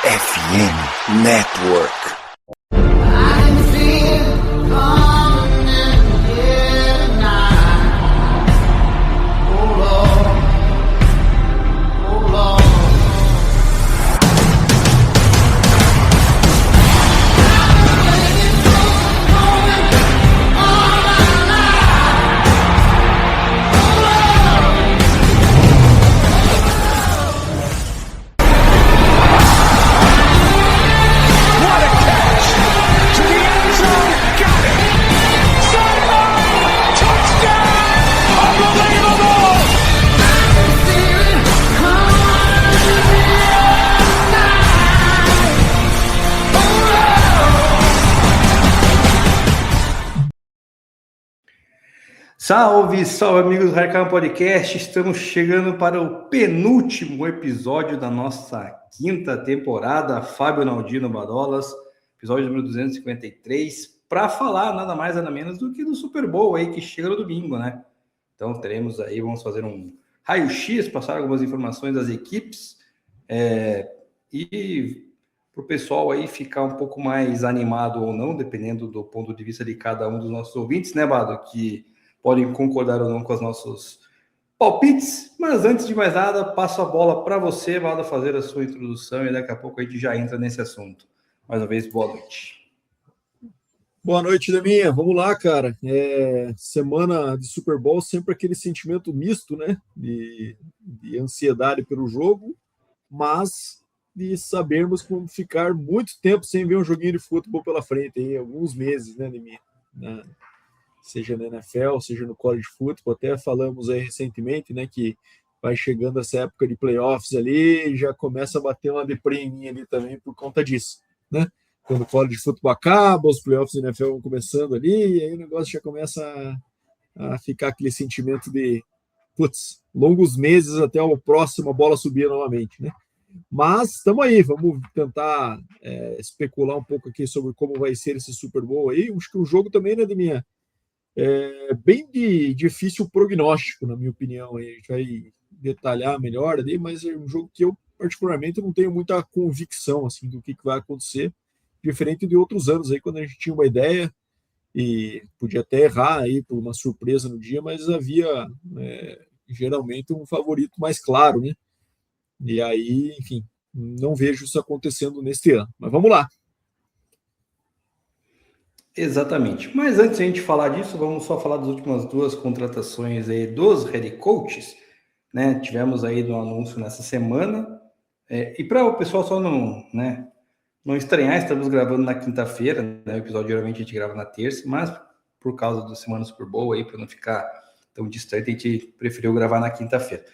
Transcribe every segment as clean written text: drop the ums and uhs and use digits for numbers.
FM Network. Salve, salve amigos do Raikkonen Podcast, estamos chegando para o penúltimo episódio da nossa quinta temporada, Fábio Naldino Badolas, episódio número 253, para falar nada mais nada menos do que do Super Bowl aí que chega no domingo, né? Então teremos aí, vamos fazer um raio-x, passar algumas informações das equipes e para o pessoal aí ficar um pouco mais animado ou não, dependendo do ponto de vista de cada um dos nossos ouvintes, né, Bado? Que podem concordar ou não com os nossos palpites, mas antes de mais nada, passo a bola para você, Valdo, fazer a sua introdução e daqui a pouco a gente já entra nesse assunto. Mais uma vez, boa noite. Boa noite, Deminha. Vamos lá, cara. Semana de Super Bowl, sempre aquele sentimento misto, né? De ansiedade pelo jogo, mas de sabermos como ficar muito tempo sem ver um joguinho de futebol pela frente, aí, alguns meses, né, Deminha? Seja na NFL, seja no college football, até falamos aí recentemente, né, que vai chegando essa época de playoffs ali, já começa a bater uma depreminha ali também por conta disso, né? Quando o college football acaba, os playoffs da NFL vão começando ali, e aí o negócio já começa a ficar aquele sentimento de, putz, longos meses até a próxima bola subir novamente, né? Mas estamos aí, vamos tentar especular um pouco aqui sobre como vai ser esse Super Bowl aí. Acho que o jogo também, né, de minha bem difícil prognóstico, na minha opinião. A gente vai detalhar melhor ali, mas é um jogo que eu, particularmente, não tenho muita convicção assim, do que vai acontecer, diferente de outros anos, aí, quando a gente tinha uma ideia e podia até errar aí por uma surpresa no dia, mas havia geralmente um favorito mais claro, né? E aí, enfim, não vejo isso acontecendo neste ano. Mas vamos lá. Exatamente. Mas antes de a gente falar disso, vamos só falar das últimas duas contratações aí dos head coaches, né? Tivemos aí no anúncio nessa semana. E para o pessoal só não estranhar, estamos gravando na quinta-feira, né? O episódio geralmente a gente grava na terça, mas por causa da semana Super Bowl aí, para não ficar tão distante, a gente preferiu gravar na quinta-feira.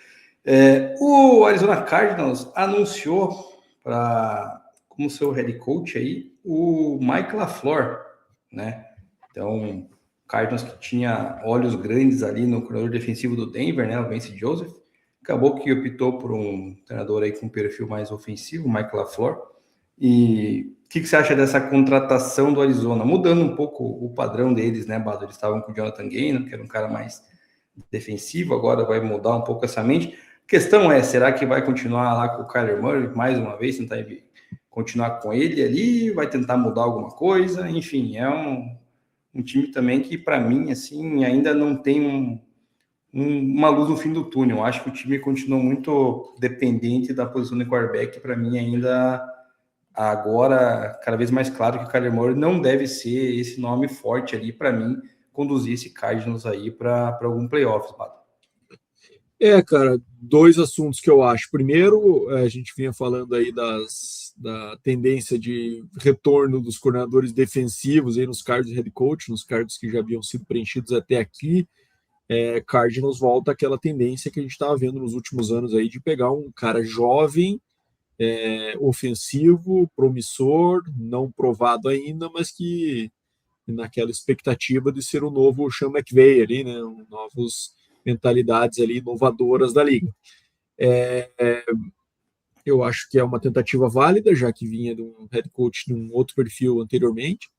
O Arizona Cardinals anunciou como seu head coach aí o Mike LaFleur, né? Então, o Cardinals, que tinha olhos grandes ali no coordenador defensivo do Denver, né? O Vance Joseph, acabou que optou por um treinador aí com um perfil mais ofensivo, o Mike LaFleur. E o que você acha dessa contratação do Arizona? Mudando um pouco o padrão deles, né, Bado? Eles estavam com o Jonathan Gannon, que era um cara mais defensivo, agora vai mudar um pouco essa mente. A questão é, será que vai continuar lá com o Kyler Murray mais uma vez, tentar continuar com ele ali, vai tentar mudar alguma coisa? Enfim, é um time também que, para mim, assim, ainda não tem uma luz no fim do túnel. Eu acho que o time continua muito dependente da posição de quarterback. Para mim, ainda agora, cada vez mais claro que o Kyler Murray não deve ser esse nome forte ali, para mim, conduzir esse Cardinals aí para algum playoffs, Bado. Cara, dois assuntos que eu acho. Primeiro, a gente vinha falando aí da tendência de retorno dos coordenadores defensivos aí nos cargos de head coach, nos cargos que já haviam sido preenchidos até aqui. Cardinals volta àquela tendência que a gente estava vendo nos últimos anos aí de pegar um cara jovem, ofensivo, promissor, não provado ainda, mas que naquela expectativa de ser o novo Sean McVay ali, né? Novos mentalidades ali inovadoras da liga. Eu acho que é uma tentativa válida, já que vinha de um head coach de um outro perfil anteriormente.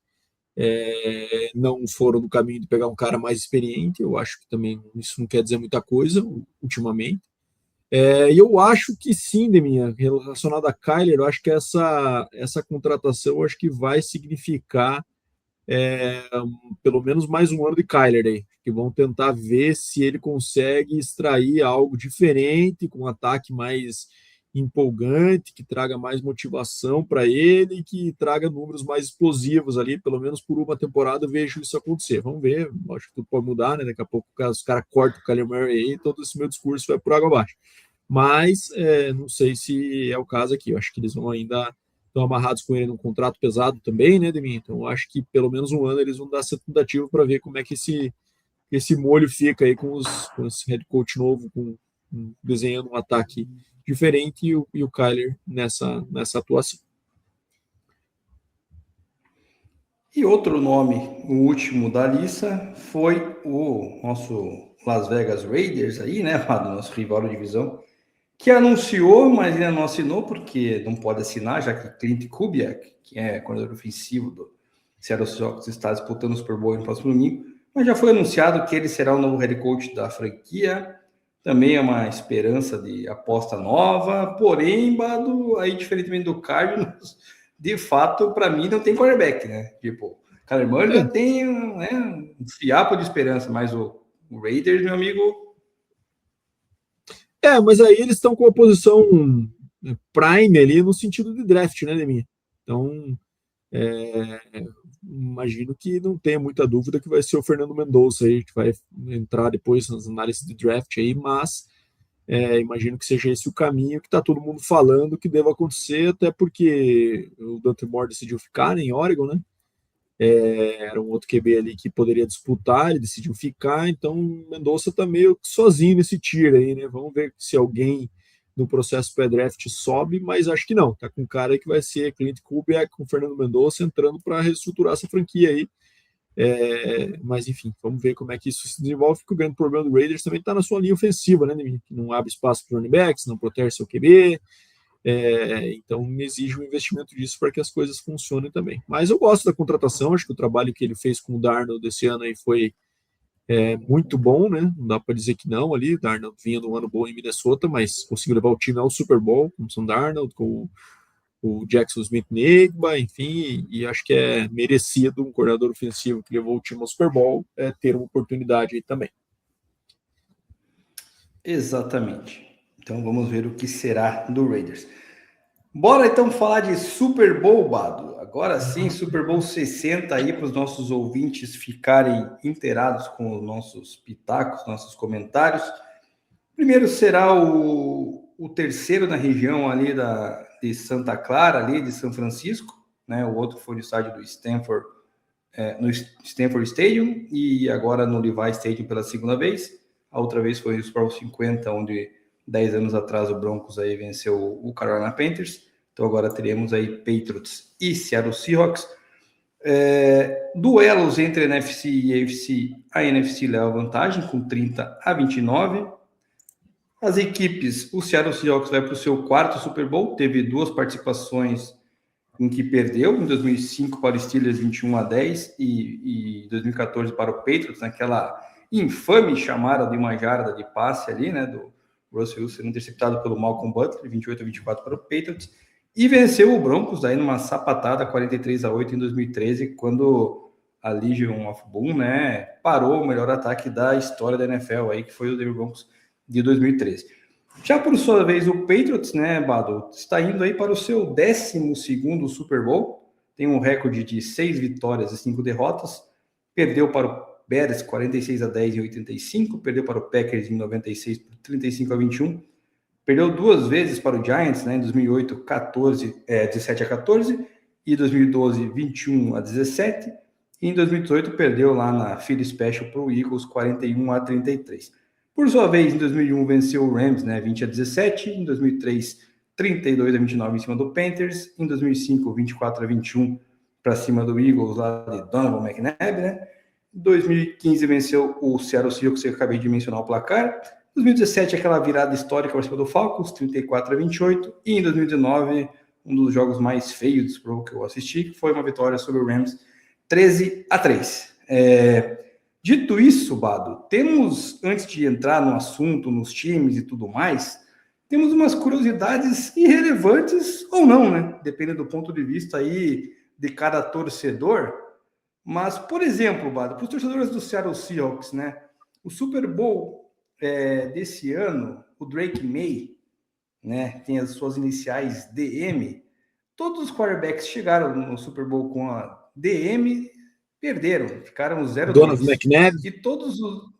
Não foram no caminho de pegar um cara mais experiente. Eu acho que também isso não quer dizer muita coisa ultimamente. E eu acho que sim, Deminha, relacionado a Kyler, eu acho que essa contratação eu acho que vai significar pelo menos mais um ano de Kyler aí, que vão tentar ver se ele consegue extrair algo diferente, com um ataque mais empolgante, que traga mais motivação para ele, que traga números mais explosivos ali, pelo menos por uma temporada eu vejo isso acontecer. Vamos ver, acho que tudo pode mudar, né? Daqui a pouco os caras cortam o Kyler Murray aí e todo esse meu discurso vai por água abaixo. Mas não sei se é o caso aqui. Eu acho que eles vão ainda estão amarrados com ele num contrato pesado também, né, Demi? Então eu acho que pelo menos um ano eles vão dar essa tentativa para ver como é que esse molho fica aí com esse head coach novo, desenhando um ataque diferente e o Kyler nessa atuação. E outro nome, o último da lista, foi o nosso Las Vegas Raiders aí, né, do nosso rival de divisão, que anunciou, mas ainda não assinou, porque não pode assinar, já que Clint Kubiak, que é coordenador ofensivo do Seattle Seahawks, está disputando o Super Bowl no próximo domingo, mas já foi anunciado que ele será o novo head coach da franquia. Também é uma esperança de aposta nova, porém, Bado, aí diferentemente do Cardinals, de fato, para mim não tem quarterback, né? Tipo, Kyler Murray já tem, né, um fiapo de esperança, mas o Raiders, meu amigo. Mas aí eles estão com a posição prime ali no sentido de draft, né, Demi? Então, imagino que não tenha muita dúvida que vai ser o Fernando Mendonça aí, que vai entrar depois nas análises de draft aí, mas imagino que seja esse o caminho que está todo mundo falando que deva acontecer, até porque o Dante Moore decidiu ficar, né, em Oregon, né? Era um outro QB ali que poderia disputar, ele decidiu ficar, então Mendonça está meio sozinho nesse tiro aí, né? Vamos ver se alguém no processo pré-draft sobe, mas acho que não. Tá com um cara que vai ser Clint Kubiak com Fernando Mendonça entrando para reestruturar essa franquia aí. Mas enfim, vamos ver como é que isso se desenvolve, porque o grande problema do Raiders também está na sua linha ofensiva, né, que não abre espaço para running backs, não protege seu QB, então exige um investimento disso para que as coisas funcionem também. Mas eu gosto da contratação, acho que o trabalho que ele fez com o Darnold esse ano aí foi muito bom, né? Não dá para dizer que não ali. Darnold vinha de um ano bom em Minnesota, mas conseguiu levar o time ao Super Bowl com o Sam Darnold, com o Jackson Smith-Njigba, enfim, e acho que é merecido um coordenador ofensivo que levou o time ao Super Bowl ter uma oportunidade aí também. Exatamente. Então vamos ver o que será do Raiders. Bora então falar de Super Bowl, Bado. Agora sim, Super Bowl 60 aí para os nossos ouvintes ficarem inteirados com os nossos pitacos, nossos comentários. Primeiro será o terceiro na região ali de Santa Clara, ali de São Francisco, né? O outro foi no estádio do Stanford, no Stanford Stadium, e agora no Levi Stadium pela segunda vez. A outra vez foi no Super Bowl 50, onde 10 anos atrás o Broncos aí venceu o Carolina Panthers. Então agora teremos aí Patriots e Seattle Seahawks. Duelos entre NFC e AFC. A NFC leva vantagem com 30-29. As equipes, o Seattle Seahawks vai para o seu quarto Super Bowl, teve duas participações em que perdeu, em 2005 para o Steelers 21-10 e 2014 para o Patriots, naquela infame chamada de uma jarda de passe ali, né, do Russell Wilson sendo interceptado pelo Malcolm Butler, 28-24 para o Patriots, e venceu o Broncos aí numa sapatada 43-8 em 2013, quando a Legion of Boom, né, parou o melhor ataque da história da NFL aí, que foi o Denver Broncos de 2013. Já por sua vez, o Patriots, né, Bado, está indo aí para o seu 12º Super Bowl, tem um recorde de 6 vitórias e 5 derrotas, perdeu para o Bears 46-10 em 85, perdeu para o Packers em 96 por 35-21, perdeu duas vezes para o Giants, né, em 2008, 17-14, e 2012, 21-17, e em 2018 perdeu lá na Philly Special para o Eagles, 41-33. Por sua vez, em 2001 venceu o Rams, né, 20-17, em 2003, 32-29 em cima do Panthers, em 2005, 24-21 para cima do Eagles, lá de Donovan McNabb, né? Em 2015 venceu o Seattle Seahawks, que eu acabei de mencionar o placar. Em 2017, aquela virada histórica para cima do Falcons, 34-28, e em 2019, um dos jogos mais feios do Super Bowl que eu assisti, que foi uma vitória sobre o Rams, 13-3. Dito isso, Bado, temos, antes de entrar no assunto, nos times e tudo mais, temos umas curiosidades irrelevantes ou não, né? Depende do ponto de vista aí de cada torcedor. Mas, por exemplo, Bado, para os torcedores do Seattle Seahawks, né? O Super Bowl desse ano, o Drake May, né? Tem as suas iniciais DM. Todos os quarterbacks chegaram no Super Bowl com a DM, perderam, ficaram 0-2. Donovan McNabb. E todos os...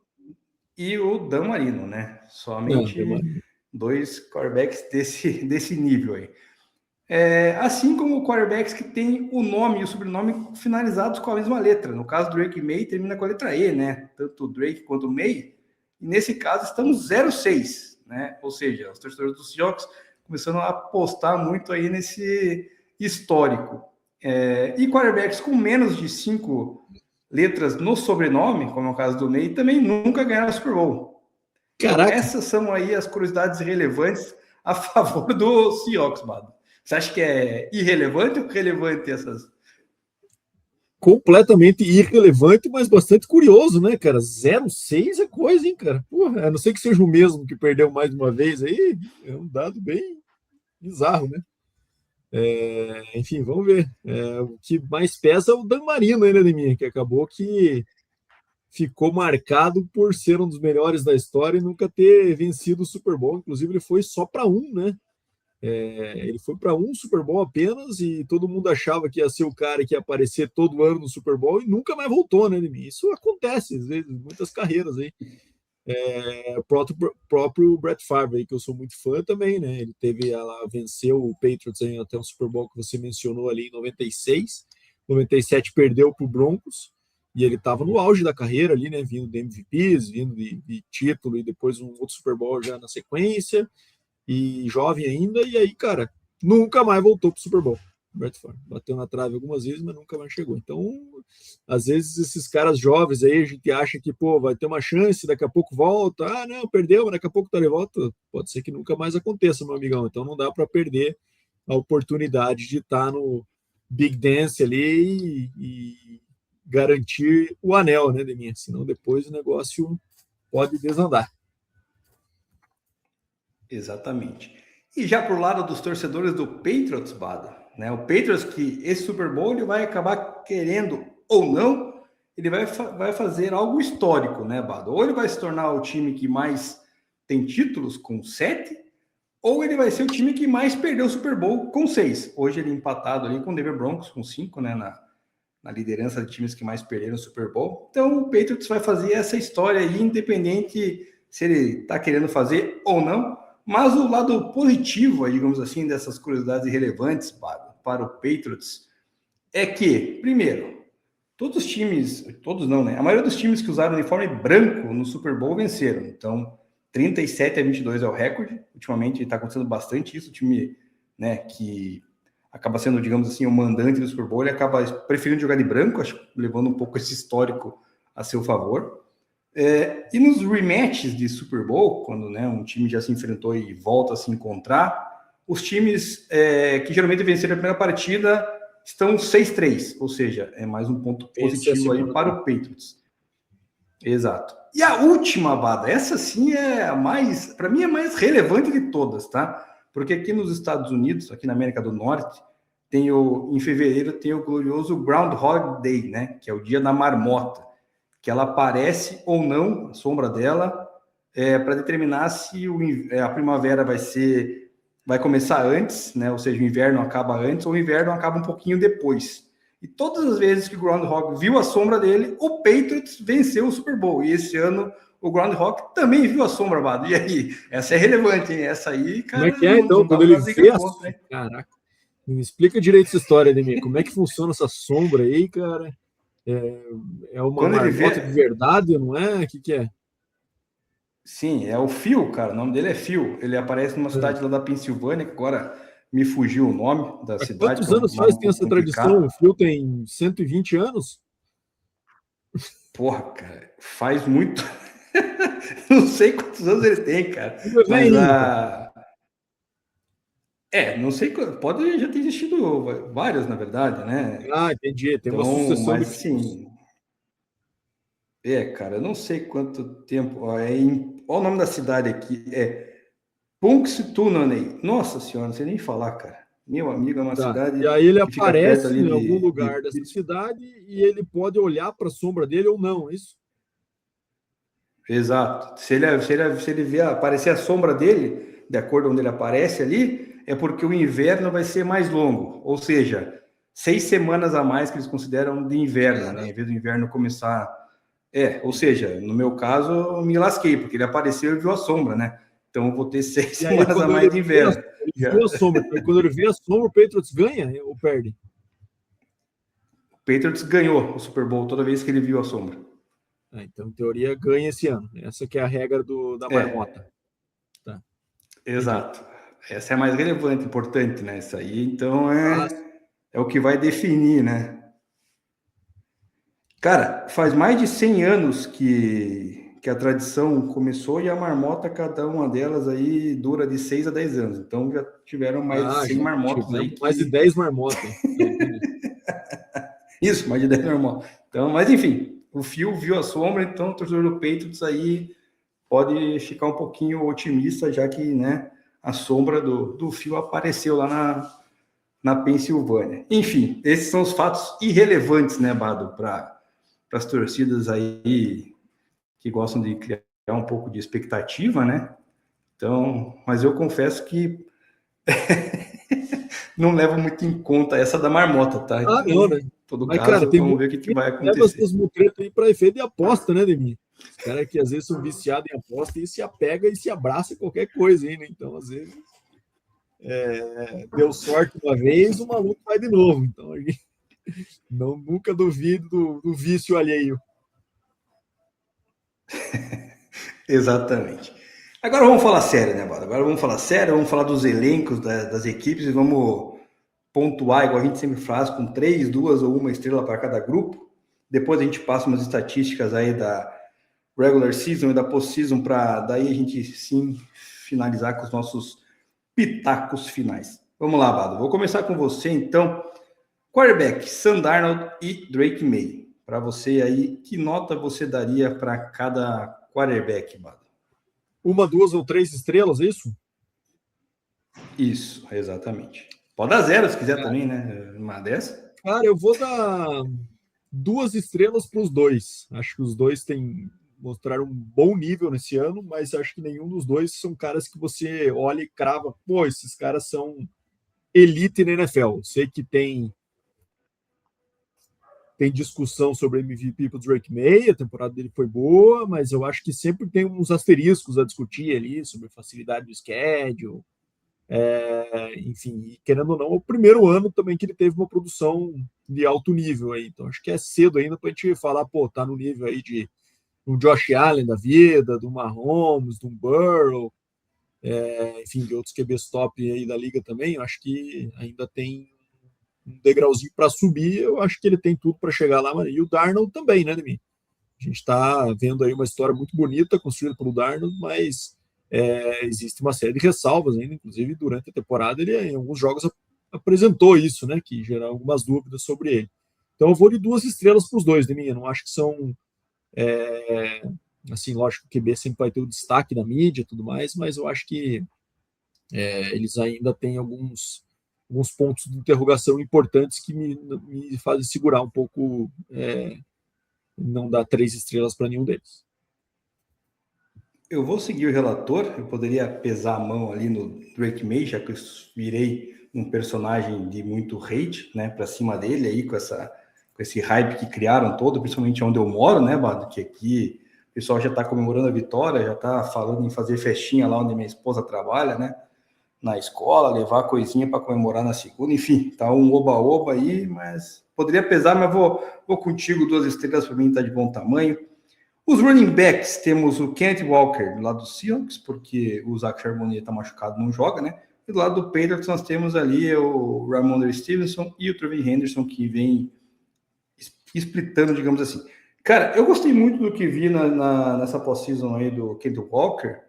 E o Dan Marino, né? Somente 2 quarterbacks desse nível aí. Assim como quarterbacks que tem o nome e o sobrenome finalizados com a mesma letra. No caso do Drake May, termina com a letra E, né? Tanto o Drake quanto o May. E nesse caso, estamos 0-6, né? Ou seja, os torcedores dos Seahawks começando a apostar muito aí nesse histórico. E quarterbacks com menos de 5 letras no sobrenome, como é o caso do May, também nunca ganharam o Super Bowl. Então, essas são aí as curiosidades relevantes a favor do Seahawks, Bado. Você acha que é irrelevante ou relevante essas? Completamente irrelevante, mas bastante curioso, né, cara? 0-6 é coisa, hein, cara? Porra, a não ser que seja o mesmo que perdeu mais uma vez aí, é um dado bem bizarro, né? Enfim, vamos ver. O que mais pesa é o Dan Marino, né, Neminha? Que acabou que ficou marcado por ser um dos melhores da história e nunca ter vencido o Super Bowl. Inclusive, ele foi só para um, né? Ele foi para um Super Bowl apenas e todo mundo achava que ia ser o cara que ia aparecer todo ano no Super Bowl e nunca mais voltou, né? Isso acontece, às vezes, muitas carreiras aí. O próprio Brett Favre, aí, que eu sou muito fã também, né? Ele venceu o Patriots aí, até um Super Bowl que você mencionou ali em 96. 97 perdeu para o Broncos e ele estava no auge da carreira ali, né? Vindo de MVPs, vindo de título e depois um outro Super Bowl já na sequência. E jovem ainda, e aí, cara, nunca mais voltou pro Super Bowl. Brett Favre bateu na trave algumas vezes, mas nunca mais chegou. Então, às vezes, esses caras jovens aí, a gente acha que, pô, vai ter uma chance, daqui a pouco volta. Ah, não, perdeu, mas daqui a pouco tá de volta. Pode ser que nunca mais aconteça, meu amigão. Então, não dá para perder a oportunidade de estar no Big Dance ali e garantir o anel, né, Deminha? Senão depois o negócio pode desandar. Exatamente. E já pro lado dos torcedores do Patriots, Bada, né? O Patriots, que esse Super Bowl ele vai acabar querendo ou não, ele vai fazer algo histórico, né, Bada? Ou ele vai se tornar o time que mais tem títulos, com 7, ou ele vai ser o time que mais perdeu o Super Bowl, com 6. Hoje ele empatado ali com o Denver Broncos, com 5, né, na liderança de times que mais perderam o Super Bowl. Então o Patriots vai fazer essa história aí, independente se ele está querendo fazer ou não. Mas o lado positivo, digamos assim, dessas curiosidades irrelevantes para o Patriots é que, primeiro, todos os times, todos não, né? A maioria dos times que usaram uniforme branco no Super Bowl venceram. Então, 37-22 é o recorde. Ultimamente está acontecendo bastante isso. O time, né, que acaba sendo, digamos assim, o mandante do Super Bowl, ele acaba preferindo jogar de branco, acho, levando um pouco esse histórico a seu favor. E nos rematches de Super Bowl, quando, né, um time já se enfrentou e volta a se encontrar, os times que geralmente venceram a primeira partida estão 6-3, ou seja, é mais um ponto positivo aí para o Patriots. Exato. E a última, Bada, essa sim é a mais, para mim é mais relevante de todas, tá? Porque aqui nos Estados Unidos, aqui na América do Norte, em fevereiro tem o glorioso Groundhog Day, né? Que é o dia da marmota, que ela aparece ou não, a sombra dela, para determinar se a primavera vai começar antes, né? Ou seja, o inverno acaba antes ou o inverno acaba um pouquinho depois. E todas as vezes que o Groundhog viu a sombra dele, o Patriots venceu o Super Bowl. E esse ano o Groundhog também viu a sombra, Bado. E aí? Essa é relevante, hein? Essa aí, cara. Como é que é, então, quando ele vê a sombra? Caraca, me explica direito essa história, Ademir. Como é que funciona essa sombra aí, cara? É uma marmota de verdade, não é? O que é? Sim, é o Phil, cara. O nome dele é Phil. Ele aparece numa cidade lá da Pensilvânia, que agora me fugiu o nome da cidade. Quantos anos faz tem essa tradição? O Phil tem 120 anos? Porra, cara, faz muito. Não sei quantos anos ele tem, cara. Mas não sei, pode já ter existido vários, na verdade, né? Ah, entendi. Tem uma sucessão mas, de assim, cara, eu não sei quanto tempo. Olha o nome da cidade aqui. Punxsutawney. Nossa senhora, não sei nem falar, cara. Meu amigo, é uma cidade E aí ele que fica perto aparece ali em algum de lugar dessa cidade e ele pode olhar para a sombra dele ou não, isso? Exato. Se ele vê aparecer a sombra dele, de acordo com onde ele aparece ali, é porque o inverno vai ser mais longo. Ou seja, 6 semanas a mais que eles consideram de inverno, né? Em vez do inverno começar. Ou seja, no meu caso, eu me lasquei, porque ele apareceu e viu a sombra, né? Então eu vou ter seis E aí, semanas a quando mais de inverno. ele viu a sombra, então, quando ele vê a sombra, o Patriots ganha ou perde? O Patriots ganhou o Super Bowl toda vez que ele viu a sombra. Então, em teoria, ganha esse ano. Essa que é a regra da marmota. Tá, entendi. Exato. Essa é a mais relevante, importante, né? Isso aí, então, Ah, é o que vai definir, né? Cara, faz mais de 100 anos que a tradição começou e a marmota, cada uma delas aí dura de 6 a 10 anos. Então, já tiveram mais de 100 já marmotas aí tivemos mais de que... 10 marmotas. Entendi. Isso, mais de 10 normal. Então, mas enfim, o Phil viu a sombra, então o torcedor do Patriots aí pode ficar um pouquinho otimista, já que, né, a sombra do Phil apareceu lá na Pensilvânia. Enfim, esses são os fatos irrelevantes, né, Bado, para as torcidas aí que gostam de criar um pouco de expectativa, né? Então, mas eu confesso que não levo muito em conta essa da marmota, tá? Então, Não, né? em todo Mas, cara, caso, tem vamos muito ver o que que vai leva acontecer. essas mutretas aí para efeito de aposta, né, Demi? Os caras que às vezes são viciados em aposta e se apega e se abraça a qualquer coisa aí, né? Então, às vezes, deu sorte uma vez, o maluco vai de novo. Então, a gente nunca duvido do vício alheio. Exatamente. Agora vamos falar sério, né, Bado? Agora vamos falar sério, vamos falar dos elencos das equipes e vamos pontuar, igual a gente sempre faz, com 3, 2 ou 1 estrela para cada grupo. Depois a gente passa umas estatísticas aí da regular season e da postseason para daí a gente sim finalizar com os nossos pitacos finais. Vamos lá, Bado. Vou começar com você, então. Quarterback, Sam Darnold e Drake May. Para você aí, que nota você daria para cada quarterback, Bado? 1, 2 ou 3 estrelas, é isso? Isso, exatamente. Pode dar 0 se quiser também, né? Uma dessa. Cara, eu vou dar 2 estrelas para os dois. Acho que os dois mostraram um bom nível nesse ano, mas acho que nenhum dos dois são caras que você olha e crava, pô, esses caras são elite na NFL. Sei que tem discussão sobre MVP para o Drake May, a temporada dele foi boa, mas eu acho que sempre tem uns asteriscos a discutir ali sobre facilidade do schedule, enfim, querendo ou não, é o primeiro ano também que ele teve uma produção de alto nível aí, então acho que é cedo ainda para a gente falar, pô, tá no nível aí de um Josh Allen da vida, do Mahomes, do Burrow, enfim, de outros QBs top aí da liga também, eu acho que ainda tem um degrauzinho para subir, eu acho que ele tem tudo para chegar lá, e o Darnold também, né, Demi? A gente está vendo aí uma história muito bonita construída pelo Darnold, mas existe uma série de ressalvas ainda, inclusive durante a temporada ele em alguns jogos apresentou isso, né, que gerou algumas dúvidas sobre ele. Então eu vou de 2 estrelas para os dois, Demi, eu não acho que são assim, lógico que o QB sempre vai ter o destaque da mídia e tudo mais, mas eu acho que eles ainda têm alguns pontos de interrogação importantes que me fazem segurar um pouco, não dar 3 estrelas para nenhum deles. Eu vou seguir o relator, eu poderia pesar a mão ali no Drake May, já que eu virei um personagem de muito hate, né, para cima dele aí, com esse hype que criaram todo, principalmente onde eu moro, né, Bado, que aqui o pessoal já está comemorando a vitória, já está falando em fazer festinha lá onde minha esposa trabalha, né, na escola, levar coisinha para comemorar na segunda, enfim, tá um oba-oba aí, mas poderia pesar, mas vou contigo, 2 estrelas, para mim tá de bom tamanho. Os running backs, temos o Kenneth Walker do lado do Seahawks, porque o Zach Charbonnet está machucado, não joga, né? E do lado do Patriots nós temos ali o Ramondre Stevenson e o Trevin Henderson, que vem splitando, digamos assim. Cara, eu gostei muito do que vi nessa post-season aí do Kenneth Walker,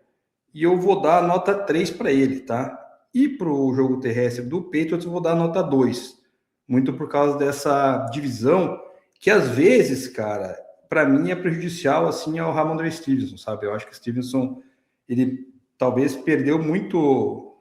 e eu vou dar nota 3 para ele, tá? E para o jogo terrestre do Patriots eu vou dar nota 2, muito por causa dessa divisão, que às vezes, cara, para mim é prejudicial assim ao Ramondre Stevenson, sabe? Eu acho que o Stevenson ele talvez perdeu muito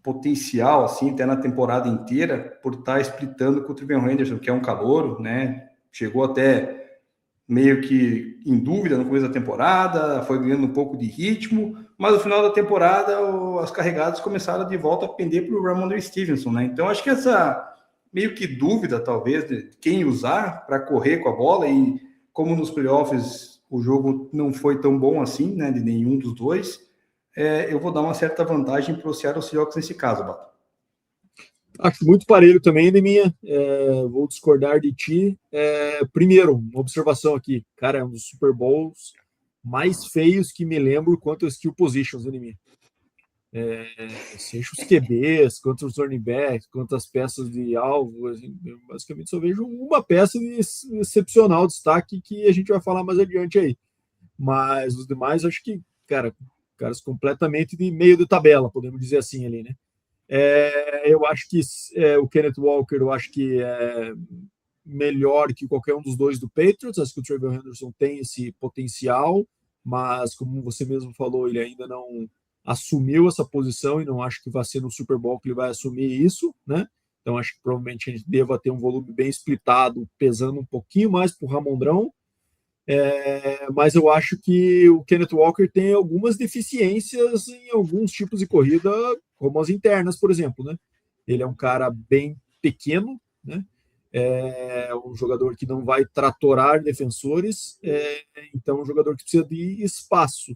potencial, assim, até na temporada inteira, por estar splitando com o Trevor Henderson, que é um calouro, né? Chegou até meio que em dúvida no começo da temporada, foi ganhando um pouco de ritmo, mas no final da temporada as carregadas começaram de volta a pender para o Ramondre Stevenson, né? Então acho que essa meio que dúvida, talvez, de quem usar para correr com a bola, e como nos playoffs o jogo não foi tão bom assim, né, de nenhum dos dois, eu vou dar uma certa vantagem para o Seattle Seahawks nesse caso, Bato. Acho muito parelho também, Neminha. Vou discordar de ti. Primeiro, uma observação aqui. Cara, é um dos Super Bowls mais feios que me lembro quanto às skill positions, Neminha. Seja os QBs, quanto os running backs, quanto as peças de alvo. Assim, eu basicamente só vejo uma peça de excepcional destaque que a gente vai falar mais adiante aí. Mas os demais, acho que, cara, caras completamente de meio de tabela, podemos dizer assim ali, né? Eu acho que o Kenneth Walker, eu acho que é melhor que qualquer um dos dois do Patriots. Acho que o Trevor Henderson tem esse potencial, mas como você mesmo falou, ele ainda não assumiu essa posição e não acho que vai ser no Super Bowl que ele vai assumir isso, né? Então acho que provavelmente a gente deva ter um volume bem splitado, pesando um pouquinho mais para o Ramondrão. Mas eu acho que o Kenneth Walker tem algumas deficiências em alguns tipos de corrida, como as internas, por exemplo, né? Ele é um cara bem pequeno, né? É um jogador que não vai tratorar defensores, então é um jogador que precisa de espaço.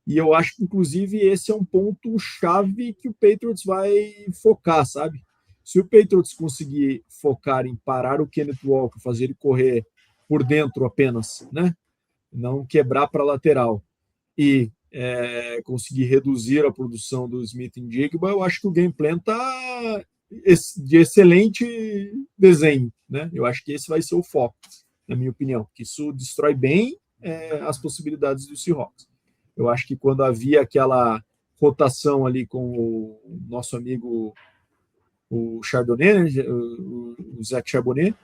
E eu acho que, inclusive, esse é um ponto chave que o Patriots vai focar, sabe? Se o Patriots conseguir focar em parar o Kenneth Walker, fazer ele correr por dentro apenas, né? Não quebrar para a lateral e conseguir reduzir a produção do Smith em Jigba, eu acho que o game plan está de excelente desenho, né? Eu acho que esse vai ser o foco, na minha opinião, que isso destrói bem as possibilidades do Seahawks. Eu acho que quando havia aquela rotação ali com o nosso amigo o Charbonnet, né, o Zach Charbonnet,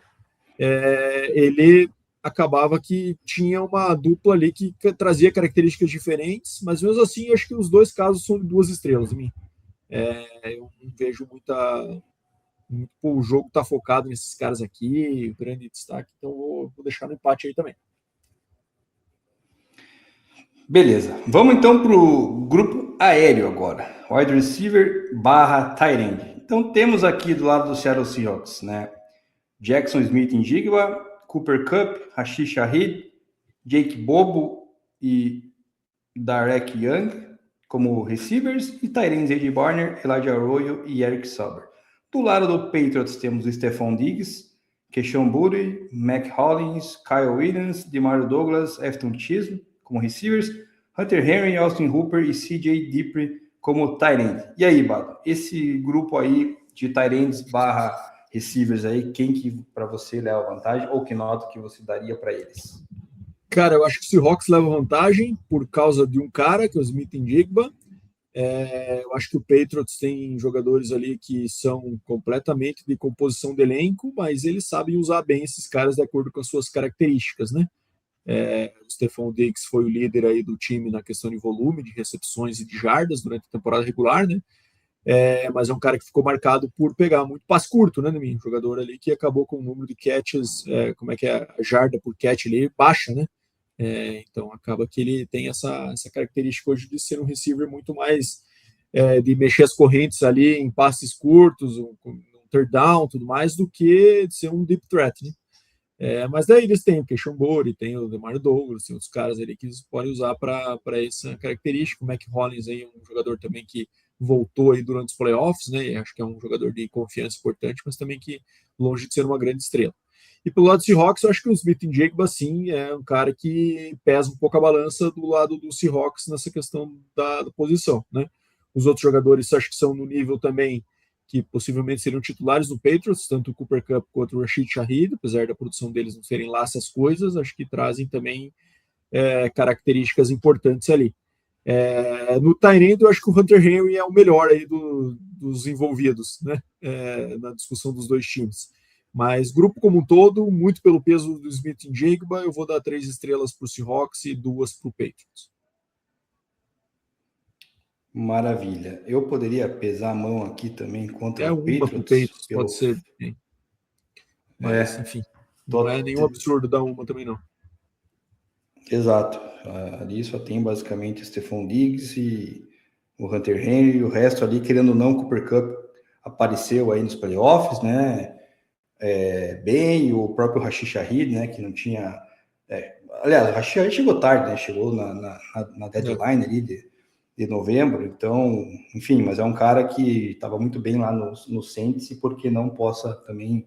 ele acabava que tinha uma dupla ali que trazia características diferentes, mas mesmo assim, acho que os dois casos são de 2 estrelas. Eu não vejo o jogo está focado nesses caras aqui, grande destaque, então vou deixar no empate aí também. Beleza, vamos então para o grupo aéreo agora, wide receiver / tight end. Então temos aqui do lado do Seattle Seahawks, né? Jackson Smith em Jigba, Cooper Kupp, Rashid Shaheed, Jake Bobo e Darek Young como receivers, e tight ends AJ Barner, Elijah Arroyo e Eric Sauber. Do lado do Patriots temos Stephon Diggs, Keishon Boutte, Mac Hollins, Kyle Williams, DeMario Douglas, Afton Chisholm como receivers, Hunter Henry, Austin Hooper e CJ Dippre como tight end. E aí, Bado, esse grupo aí de tight ends / receivers aí, quem que para você leva vantagem ou que nota que você daria para eles? Cara, eu acho que o Seahawks leva vantagem por causa de um cara, que é o Smith Njigba. Eu acho que o Patriots tem jogadores ali que são completamente de composição de elenco, mas eles sabem usar bem esses caras de acordo com as suas características, né? O Stephon Diggs foi o líder aí do time na questão de volume, de recepções e de jardas durante a temporada regular, né? Mas é um cara que ficou marcado por pegar muito passe curto, né, um jogador ali que acabou com o número de catches, como é que é, a jarda por catch ali baixa, né? Então acaba que ele tem essa característica hoje de ser um receiver muito mais de mexer as correntes ali em passes curtos, um third down, tudo mais, do que de ser um deep threat, né? Mas daí eles têm o Keishon Boutte, tem o DeMario Douglas, tem outros caras ali que eles podem usar para essa característica. O Mac Hollins aí é um jogador também que voltou aí durante os playoffs, né? Acho que é um jogador de confiança importante, mas também que longe de ser uma grande estrela. E pelo lado do Seahawks, eu acho que o Smith Njigba, sim, é um cara que pesa um pouco a balança do lado do Seahawks nessa questão da posição, né? Os outros jogadores acho que são no nível também que possivelmente seriam titulares no Patriots, tanto o Cooper Kupp quanto o Rashid Shaheed, apesar da produção deles não serem lá essas coisas, acho que trazem também características importantes ali. No tight end, eu acho que o Hunter Henry é o melhor aí dos envolvidos, né? Na discussão dos dois times. Mas grupo como um todo, muito pelo peso do Smith Njigba, eu vou dar 3 estrelas para o Seahawks e 2 para o Patriots. Maravilha. Eu poderia pesar a mão aqui também contra É o uma pro Patriots Patriots, pode ser. Mas, É, enfim, não é tô... nenhum absurdo dar uma também, não. Exato. Ali só tem basicamente Stephon Diggs e o Hunter Henry, o resto ali, querendo ou não, o Cooper Kupp apareceu aí nos playoffs, né? Bem, o próprio Rashid Shaheed, né? Que não tinha. Aliás, o Rashid Shaheed chegou tarde, né? Chegou na deadline ali de novembro, então, enfim, mas é um cara que estava muito bem lá no Saints e por que não possa também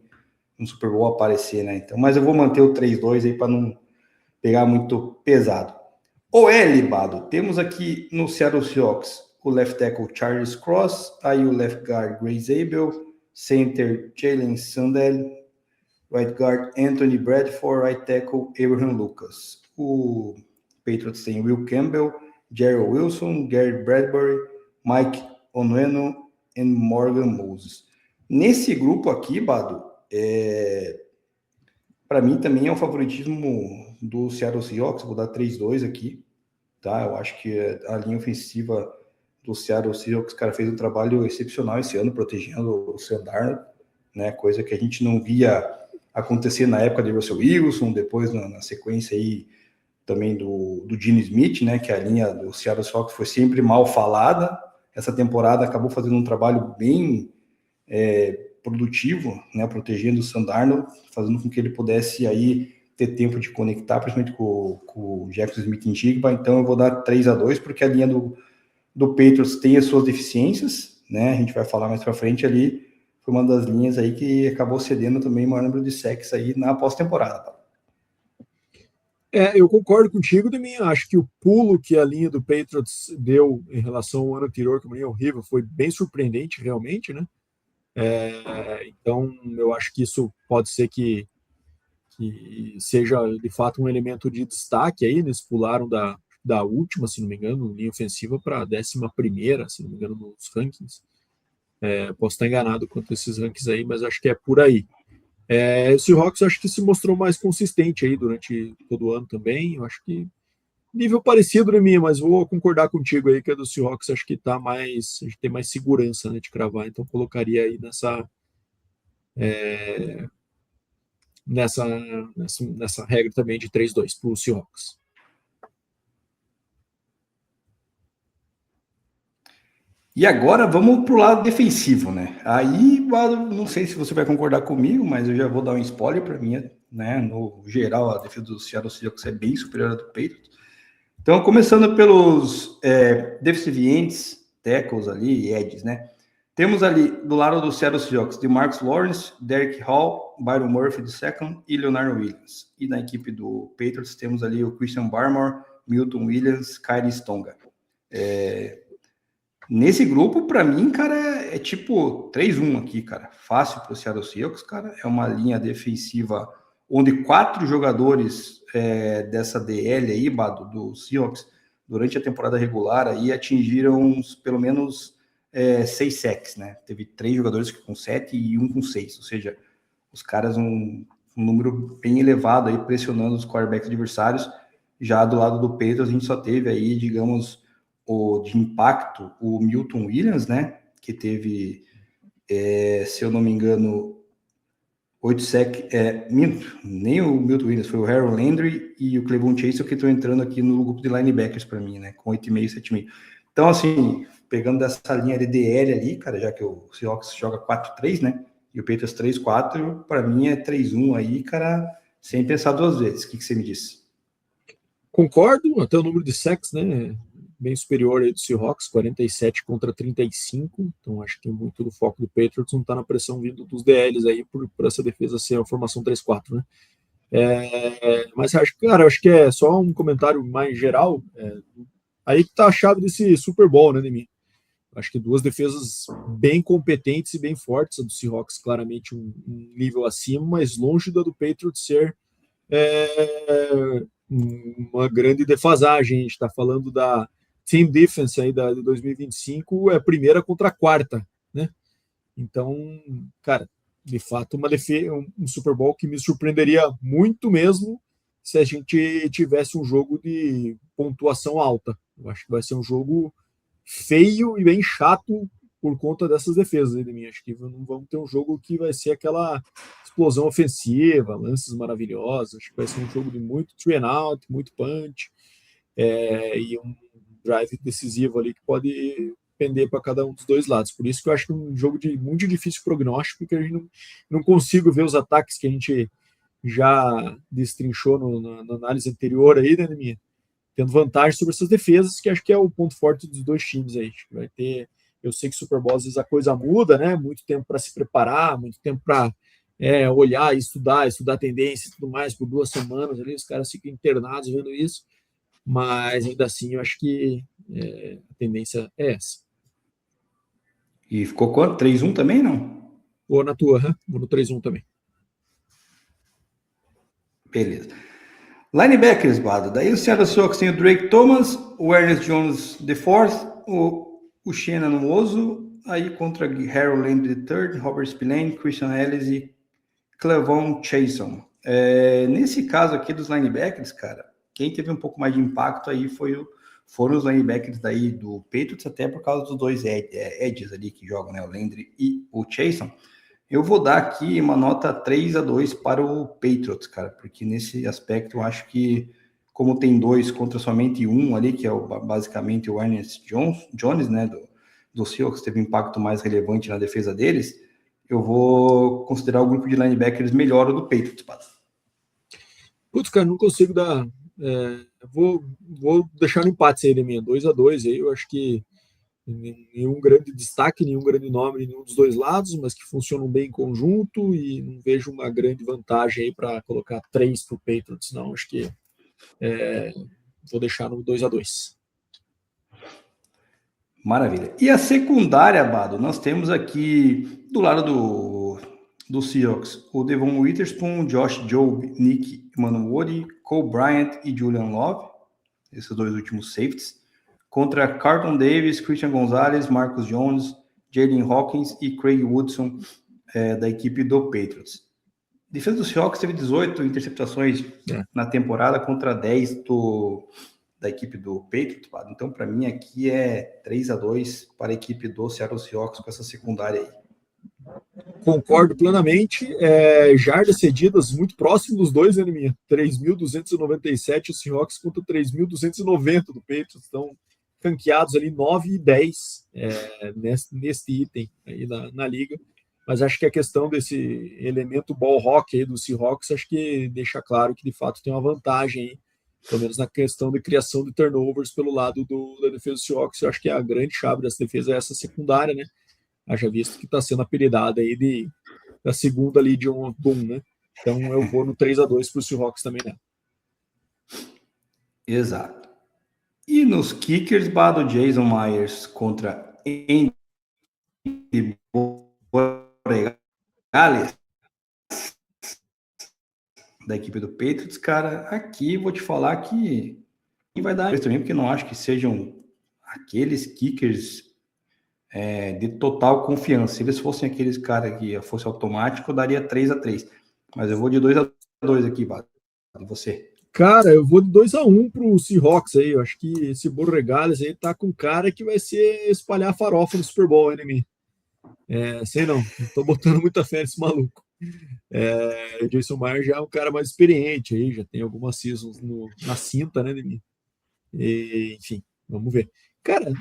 no Super Bowl aparecer, né? Então, mas eu vou manter o 3-2 aí para não pegar muito pesado. OL, Bado, temos aqui no Seattle Seahawks o left tackle Charles Cross, aí o left guard Grace Abel, center Jalen Sandell, right guard Anthony Bradford, right tackle Abraham Lucas. O Patriots tem Will Campbell, Jerry Wilson, Gary Bradbury, Mike Onwenu e Morgan Moses. Nesse grupo aqui, Bado, para mim também é o favoritismo do Seattle Seahawks, vou dar 3-2 aqui, tá? Eu acho que a linha ofensiva do Seattle Seahawks, cara, fez um trabalho excepcional esse ano, protegendo o Sam Darnold, né? Coisa que a gente não via acontecer na época de Russell Wilson, depois na sequência aí também do Gene Smith, né? Que a linha do Seattle Seahawks foi sempre mal falada. Essa temporada acabou fazendo um trabalho bem produtivo, né, protegendo o Sam Darnold, fazendo com que ele pudesse aí ter tempo de conectar, principalmente com o Jackson Smith em Jigba. Então eu vou dar 3-2, porque a linha do Patriots tem as suas deficiências, né? A gente vai falar mais para frente ali. Foi uma das linhas aí que acabou cedendo também o maior número de sacks aí na pós-temporada. Eu concordo contigo, Demi. Acho que o pulo que a linha do Patriots deu em relação ao ano anterior, que é uma linha horrível, foi bem surpreendente, realmente, né? Então, eu acho que isso pode ser que seja, de fato, um elemento de destaque aí. Eles pularam da última, se não me engano, linha ofensiva para a 11ª, se não me engano, nos rankings. Posso estar enganado quanto a esses rankings aí, mas acho que é por aí. O Seahawks acho que se mostrou mais consistente aí durante todo o ano também. Eu acho que nível parecido na minha, mas vou concordar contigo aí que a do Seahawks acho que tá mais, a gente tem mais segurança, né, de cravar, então colocaria aí nessa regra também de 3-2 para o Seahawks. E agora vamos para o lado defensivo, né? Aí, não sei se você vai concordar comigo, mas eu já vou dar um spoiler para mim, né? No geral, a defesa do Seattle Seahawks é bem superior à do Patriots. Então, começando pelos defensive ends, tackles ali, edges, né? Temos ali, do lado do Seattle Seahawks, de Marcus Lawrence, Derek Hall, Byron Murphy de second e Leonardo Williams. E na equipe do Patriots temos ali o Christian Barmore, Milton Williams, Kyrie Stonga. Nesse grupo, para mim, cara, é tipo 3-1 aqui, cara. Fácil para o Seattle Seahawks, cara. É uma linha defensiva onde 4 jogadores dessa DL aí, Bado, do Seahawks, durante a temporada regular aí atingiram pelo menos 6 sacks, né? Teve 3 jogadores com 7 e um com 6, ou seja, os caras um número bem elevado aí pressionando os quarterbacks adversários. Já do lado do Patriots, a gente só teve aí, digamos, de impacto, o Milton Williams, né? Que teve, se eu não me engano, 8 sacks. Nem o Milton Williams, foi o Harold Landry e o Clevon Chaser que estão entrando aqui no grupo de linebackers para mim, né? Com 8,5, 7,5. Então, assim, pegando dessa linha de DL ali, cara, já que o Seahawks joga 4-3, né? E o Patriots 3-4, para mim é 3-1 aí, cara, sem pensar duas vezes. O que você me disse? Concordo, até o número de sacks, né? Bem superior aí do Seahawks, 47 contra 35. Então acho que muito do foco do Patriots não está na pressão vindo dos DLs aí por essa defesa ser a formação 3-4, né? Mas acho que é só um comentário mais geral. Aí que tá a chave desse Super Bowl, né, Demi? Acho que duas defesas bem competentes e bem fortes. A do Seahawks claramente um nível acima, mas longe da do Patriots ser uma grande defasagem. A gente está falando da Team Defense aí de 2025, é a primeira contra a quarta, né? Então, cara, de fato, um Super Bowl que me surpreenderia muito mesmo se a gente tivesse um jogo de pontuação alta. Eu acho que vai ser um jogo feio e bem chato por conta dessas defesas aí de mim. Acho que não vamos ter um jogo que vai ser aquela explosão ofensiva, lances maravilhosos. Acho que vai ser um jogo de muito three and out, muito punch, e um drive decisivo ali que pode pender para cada um dos dois lados. Por isso que eu acho que é um jogo de muito difícil prognóstico, porque a gente não consigo ver os ataques que a gente já destrinchou na análise anterior aí, né, minha? Tendo vantagem sobre essas defesas, que acho que é o ponto forte dos dois times aí. Acho que vai ter. Eu sei que Super Bowl às vezes a coisa muda, né? Muito tempo para se preparar, muito tempo para olhar e estudar tendência e tudo mais por 2 semanas ali, os caras ficam internados vendo isso, mas ainda assim eu acho que a tendência é essa. E ficou quanto? 3-1 também, não? Vou na tua, hein? Vou no 3-1 também. Beleza. Linebackers, Bado. Daí o Seattle Seahawks tem o Drake Thomas, o Ernest Jones IV, o Shannon Ozo, aí contra Harold Landry III, Robert Spillane, Christian Ellis e Clevon Chason. Nesse caso aqui dos linebackers, cara, quem teve um pouco mais de impacto aí foram os linebackers daí do Patriots, até por causa dos dois edges ali que jogam, né? O Landry e o Chason. Eu vou dar aqui uma nota 3-2 para o Patriots, cara, porque nesse aspecto eu acho que, como tem 2 contra somente 1 ali, que é basicamente o Ernest Jones, né, do Seahawks, teve um impacto mais relevante na defesa deles, eu vou considerar o grupo de linebackers melhor o do Patriots, Pato. Putz, cara, não consigo dar. Vou deixar no empate aí, minha 2-2 aí. Eu acho que nenhum grande destaque, nenhum grande nome, nenhum dos dois lados, mas que funcionam bem em conjunto e não vejo uma grande vantagem aí para colocar 3 para o Patriots, não. Acho que vou deixar no 2-2. Maravilha. E a secundária, Bado, nós temos aqui do lado do Seahawks o Devon Witherspoon, Josh Jobe, Nick Emmanuel, Cole Bryant e Julian Love, esses dois últimos safeties, contra Carlton Davis, Christian Gonzalez, Marcus Jones, Jalen Hawkins e Craig Woodson, da equipe do Patriots. A defesa do Seahawks teve 18 interceptações na temporada contra 10 da equipe do Patriots. Então, para mim, aqui é 3-2 para a equipe do Seattle Seahawks com essa secundária aí. Concordo plenamente. Jardas cedidas muito próximo dos dois, né, minha? 3.297 o Seahawks contra 3.290 do Patriots. Estão ranqueados ali 9 e 10 neste item aí na liga. Mas acho que a questão desse elemento ball rock aí do Seahawks, acho que deixa claro que de fato tem uma vantagem aí, pelo menos na questão de criação de turnovers pelo lado da defesa do Seahawks. Eu acho que a grande chave dessa defesa é essa secundária, né? Haja visto que está sendo apelidada aí da segunda Legion Boom, né? Então eu vou no 3-2 para o Seahawks também, né? Exato. E nos kickers, Bado, Jason Myers contra Andy Borregales, da equipe do Patriots, cara, aqui vou te falar que vai dar também, porque não acho que sejam aqueles kickers de total confiança. Se eles fossem aqueles caras que fosse automático, eu daria 3-3. Mas eu vou de 2-2 aqui, Bado. E você? Cara, eu vou de 2-1 pro Seahawks aí. Eu acho que esse Borregales aí tá com cara que vai ser espalhar farofa no Super Bowl, né, mim? Sei não tô botando muita fé nesse maluco. O Jason Myers já é um cara mais experiente aí, já tem algumas seasons na cinta, né, mim? Enfim, vamos ver. Cara,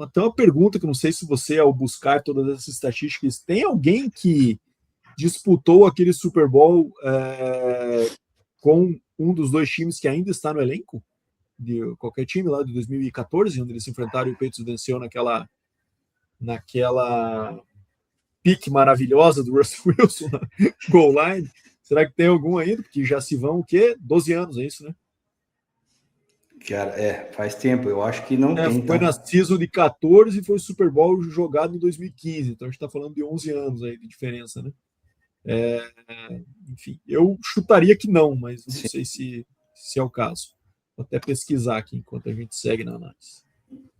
até uma pergunta que eu não sei se você, ao buscar todas essas estatísticas, tem alguém que disputou aquele Super Bowl com um dos dois times que ainda está no elenco? De qualquer time lá de 2014, onde eles se enfrentaram e o Patriots venceu naquela pique maravilhosa do Russell Wilson na goal line. Será que tem algum ainda? Porque já se vão o quê? 12 anos, é isso, né? Cara, faz tempo, eu acho que não tem. Foi Tá? na season de 14 e foi o Super Bowl jogado em 2015, então a gente está falando de 11 anos aí de diferença, né? Enfim, eu chutaria que não, mas não sei se é o caso. Vou até pesquisar aqui enquanto a gente segue na análise.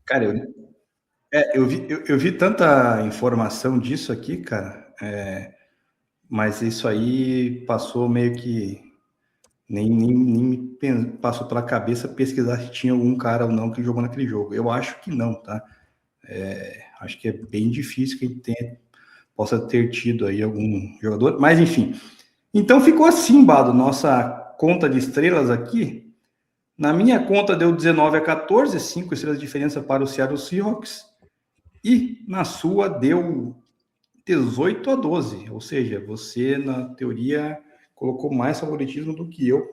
Cara, eu vi tanta informação disso aqui, cara, mas isso aí passou meio que nem me passou pela cabeça pesquisar se tinha algum cara ou não que jogou naquele jogo. Eu acho que não, tá? Acho que é bem difícil que ele possa ter tido aí algum jogador, mas enfim. Então ficou assim, Bado, nossa conta de estrelas aqui. Na minha conta deu 19-14, 5 estrelas de diferença para o Seattle Seahawks, e na sua deu 18-12, ou seja, você, na teoria, colocou mais favoritismo do que eu,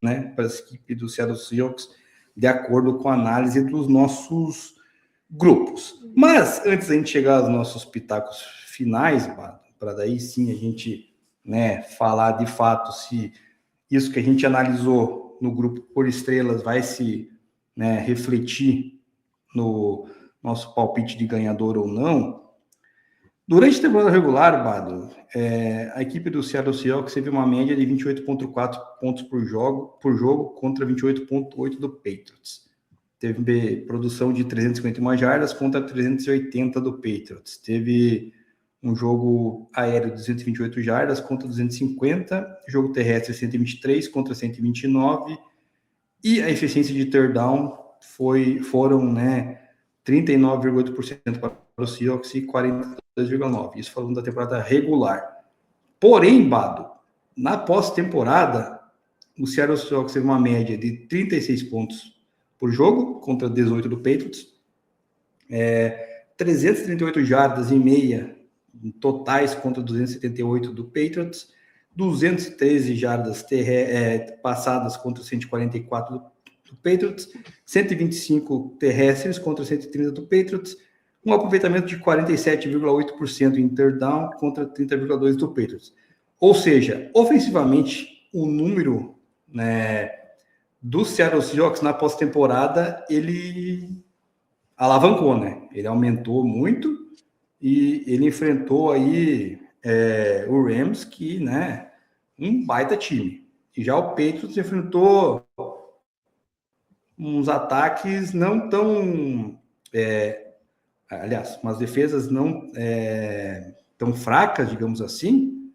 né, para a equipe do Seattle Seahawks, de acordo com a análise dos nossos grupos. Mas, antes da gente chegar aos nossos pitacos finais, para daí sim a gente, né, falar de fato se isso que a gente analisou no grupo por estrelas vai se, né, refletir no nosso palpite de ganhador ou não. Durante a temporada regular, Bado, a equipe do Seattle Seahawks teve uma média de 28,4 pontos por jogo contra 28,8 do Patriots. Teve produção de 351 jardas contra 380 do Patriots. Teve um jogo aéreo de 228 jardas contra 250, jogo terrestre 123 contra 129, e a eficiência de third down foram, né, 39,8% para o Seahawks e 42,9%. Isso falando da temporada regular. Porém, Bado, na pós-temporada, o Seattle Seahawks teve uma média de 36 pontos por jogo, contra 18 do Patriots, 338 jardas e meia totais contra 278 do Patriots, 213 jardas passadas contra 144 do Patriots, 125 terrestres contra 130 do Patriots, um aproveitamento de 47,8% em third down contra 30,2% do Patriots. Ou seja, ofensivamente, o número, né, do Seattle Seahawks na pós-temporada, ele alavancou, né? Ele aumentou muito e ele enfrentou aí o Rams, que, né, um baita time. E já o Patriots enfrentou uns ataques não tão... aliás, umas defesas não tão fracas, digamos assim,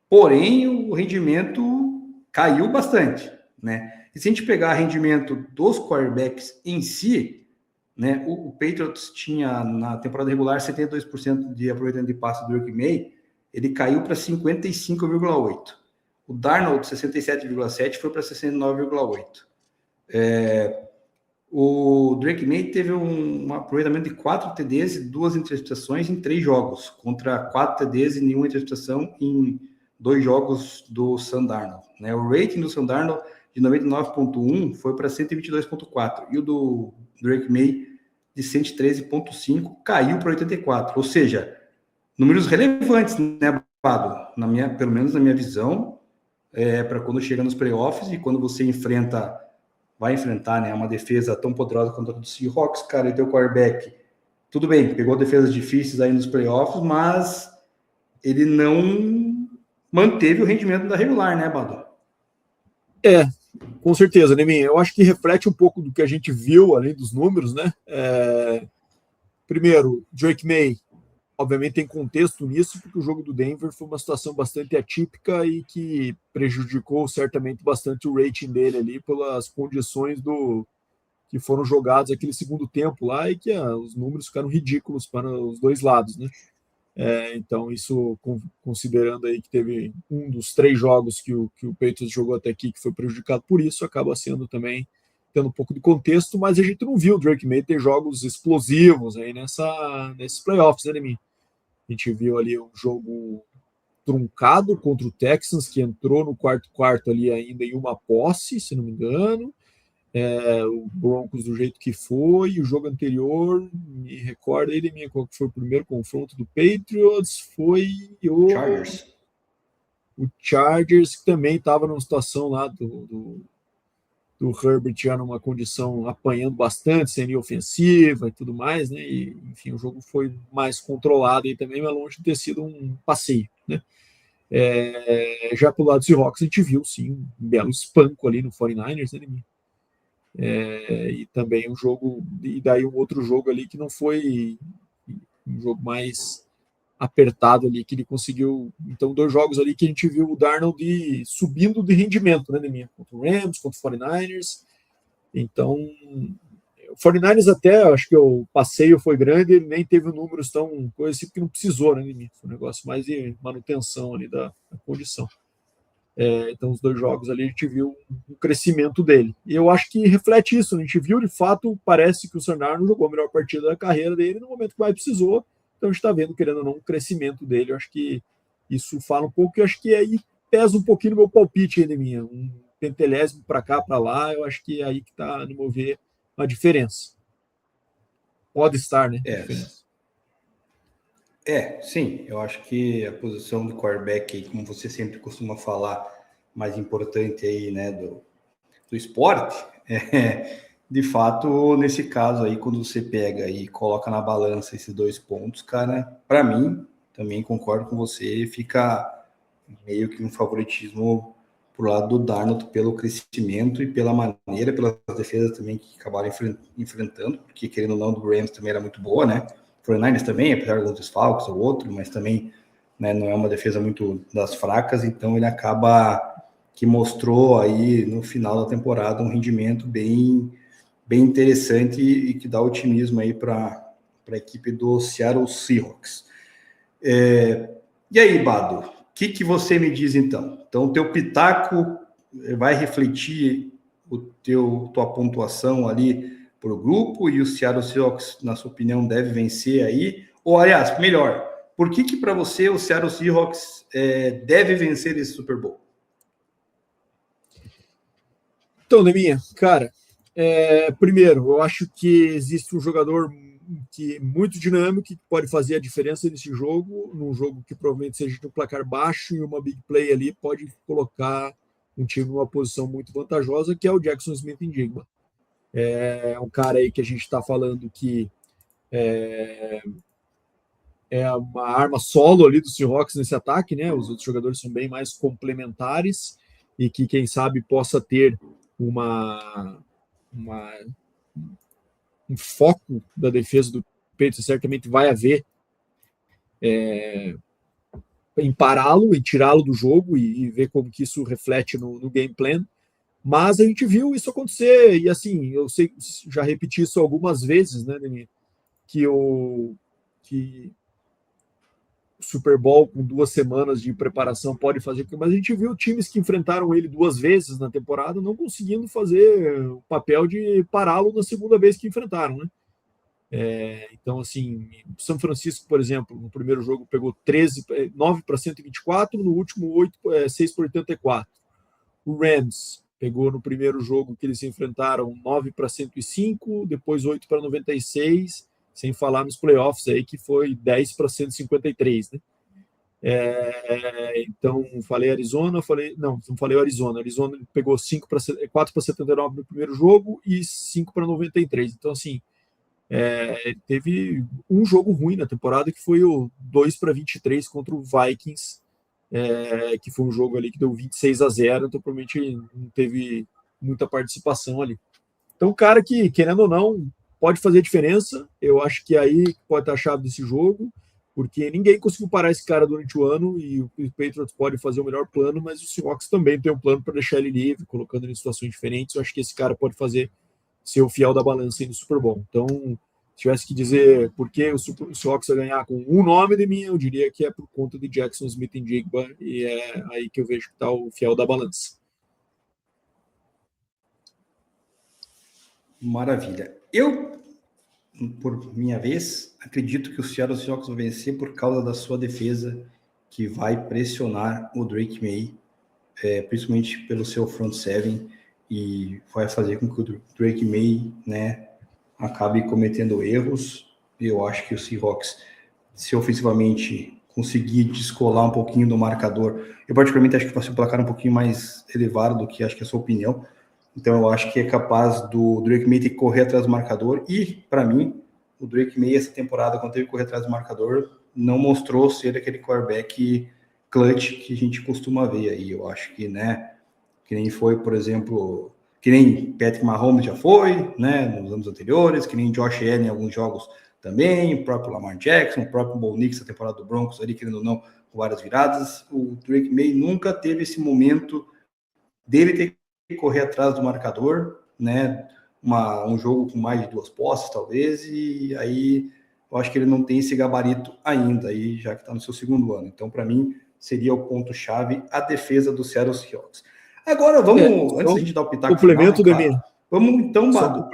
porém o rendimento caiu bastante, né? E se a gente pegar o rendimento dos quarterbacks em si, né, o Patriots tinha na temporada regular 72% de aproveitamento de passe do Drake May, ele caiu para 55,8%. O Darnold, 67,7%, foi para 69,8%. O Drake May teve um aproveitamento de 4 TDs e 2 interceptações em 3 jogos, contra 4 TDs e nenhuma interceptação em 2 jogos do Sam Darnold, né? O rating do Sam Darnold de 99,1 foi para 122,4 e o do Drake May de 113,5 caiu para 84, ou seja, números relevantes, né, Pado? Pelo menos na minha visão, para quando chega nos playoffs e quando você vai enfrentar, né, uma defesa tão poderosa quanto a do Seahawks, cara, e teu quarterback, tudo bem, pegou defesas difíceis aí nos playoffs, mas ele não manteve o rendimento da regular, né, Bado? Com certeza, Neminha. Eu acho que reflete um pouco do que a gente viu, além dos números, né? Primeiro, Drake May, obviamente tem contexto nisso, porque o jogo do Denver foi uma situação bastante atípica e que prejudicou certamente bastante o rating dele ali pelas condições que foram jogados aquele segundo tempo lá e que os números ficaram ridículos para os dois lados, né? Então, isso considerando aí que teve um dos 3 jogos que o Patriots jogou até aqui que foi prejudicado por isso, acaba sendo também tendo um pouco de contexto, mas a gente não viu o Drake May ter jogos explosivos aí nesses playoffs, né, Neminha? A gente viu ali um jogo truncado contra o Texans, que entrou no quarto ali ainda em uma posse, se não me engano. O Broncos do jeito que foi, o jogo anterior, me recorda ele, qual foi o primeiro confronto do Patriots, foi o Chargers, que também estava numa situação lá do Herbert já numa condição apanhando bastante, sem linha ofensiva e tudo mais, né? E, enfim, o jogo foi mais controlado aí também, mas longe de ter sido um passeio, né? Já pelo lado do Seahawks, a gente viu, sim, um belo espanco ali no 49ers, né? E também um jogo, e daí um outro jogo ali que não foi um jogo mais apertado ali, que ele conseguiu. Então, 2 jogos ali que a gente viu o Darnold subindo de rendimento, né, Neminha? Contra o Rams, contra o 49ers. Então, O 49ers até, acho que o passeio foi grande, ele nem teve números tão coisa assim, porque não precisou, né? Foi um negócio mais de manutenção ali da condição. Então, os 2 jogos ali, a gente viu o crescimento dele. E eu acho que reflete isso. A gente viu, de fato, parece que o Sam Darnold jogou a melhor partida da carreira dele no momento que mais precisou. Então, a gente está vendo, querendo ou não, o crescimento dele. Eu acho que isso fala um pouco, e eu acho que aí pesa um pouquinho no meu palpite ainda minha. Um pentelésimo para cá, para lá, eu acho que é aí que está, no meu ver, a diferença. Pode estar, né? A diferença. Sim, eu acho que a posição do quarterback, aí, como você sempre costuma falar, mais importante aí, né, do esporte, de fato, nesse caso aí, quando você pega e coloca na balança esses 2 pontos, cara, para mim, também concordo com você, fica meio que um favoritismo pro lado do Darnold pelo crescimento e pela maneira, pelas defesas também que acabaram enfrentando, porque querendo ou não, do Rams também era muito boa, né? 49ers também, apesar de alguns desfalques ou outro, mas também, né, não é uma defesa muito das fracas, então ele acaba que mostrou aí no final da temporada um rendimento bem interessante e que dá otimismo aí para a equipe do Seattle Seahawks. E aí, Bado, o que você me diz então? Então, o teu pitaco vai refletir tua pontuação ali para o grupo e o Seattle Seahawks, na sua opinião, deve vencer aí? Ou, aliás, melhor, por que para você o Seattle Seahawks deve vencer esse Super Bowl? Então, Neminha, cara, primeiro, eu acho que existe um jogador que muito dinâmico, que pode fazer a diferença nesse jogo, num jogo que provavelmente seja de um placar baixo e uma big play ali, pode colocar um time numa posição muito vantajosa, que é o Jackson Smith-Njigba. É um cara aí que a gente está falando que é uma arma solo ali do Seahawks nesse ataque, né? Os outros jogadores são bem mais complementares e que, quem sabe, possa ter um foco da defesa do Patriots. Certamente vai haver em pará-lo e tirá-lo do jogo e ver como que isso reflete no game plan. Mas a gente viu isso acontecer, e assim, eu sei, já repeti isso algumas vezes, né, Dani, que o Super Bowl com 2 semanas de preparação pode fazer, mas a gente viu times que enfrentaram ele 2 vezes na temporada não conseguindo fazer o papel de pará-lo na segunda vez que enfrentaram, né? Então, assim, São Francisco, por exemplo, no primeiro jogo pegou 9 para 124, no último 6 para 84. O Rams pegou no primeiro jogo que eles se enfrentaram 9 para 105, depois 8 para 96, sem falar nos playoffs aí, que foi 10 para 153, né? Então, falei Arizona, não falei Arizona. Arizona pegou 4 para 79 no primeiro jogo e 5 para 93. Então, assim, teve um jogo ruim na temporada, que foi o 2 para 23 contra o Vikings, que foi um jogo ali que deu 26-0, então provavelmente não teve muita participação ali. Então, o cara que, querendo ou não, pode fazer diferença. Eu acho que aí pode estar a chave desse jogo, porque ninguém conseguiu parar esse cara durante o ano, e o Patriots pode fazer o melhor plano, mas o Seahawks também tem um plano para deixar ele livre, colocando ele em situações diferentes. Eu acho que esse cara pode ser o fiel da balança aí no Super Bowl. Então, se tivesse que dizer por que o Seahawks vai ganhar com um nome de mim, eu diria que é por conta de Jackson Smith-Njigba, e é aí que eu vejo que está o fiel da balança. Maravilha. Eu, por minha vez, acredito que o Seattle Seahawks vai vencer por causa da sua defesa, que vai pressionar o Drake May, principalmente pelo seu front seven, e vai fazer com que o Drake May, né, acabe cometendo erros. Eu acho que o Seahawks, se ofensivamente conseguir descolar um pouquinho do marcador, eu particularmente acho que vai ser um placar um pouquinho mais elevado do que acho que é a sua opinião. Então eu acho que é capaz do Drake May ter que correr atrás do marcador, e para mim o Drake May essa temporada, quando teve que correr atrás do marcador, não mostrou ser aquele quarterback clutch que a gente costuma ver aí. Eu acho que, né, que nem foi, por exemplo, que nem Patrick Mahomes já foi, né, nos anos anteriores, que nem Josh Allen em alguns jogos também, o próprio Lamar Jackson, o próprio Bo Nix na temporada do Broncos ali, querendo ou não, com várias viradas. O Drake May nunca teve esse momento dele ter que correr atrás do marcador, né, um jogo com mais de 2 posses, talvez, e aí eu acho que ele não tem esse gabarito ainda, aí, já que está no seu segundo ano. Então, para mim, seria o ponto-chave a defesa do Seattle Seahawks. Agora, vamos, antes da gente dar o pitaco complemento, final, né, claro, vamos então, Bado.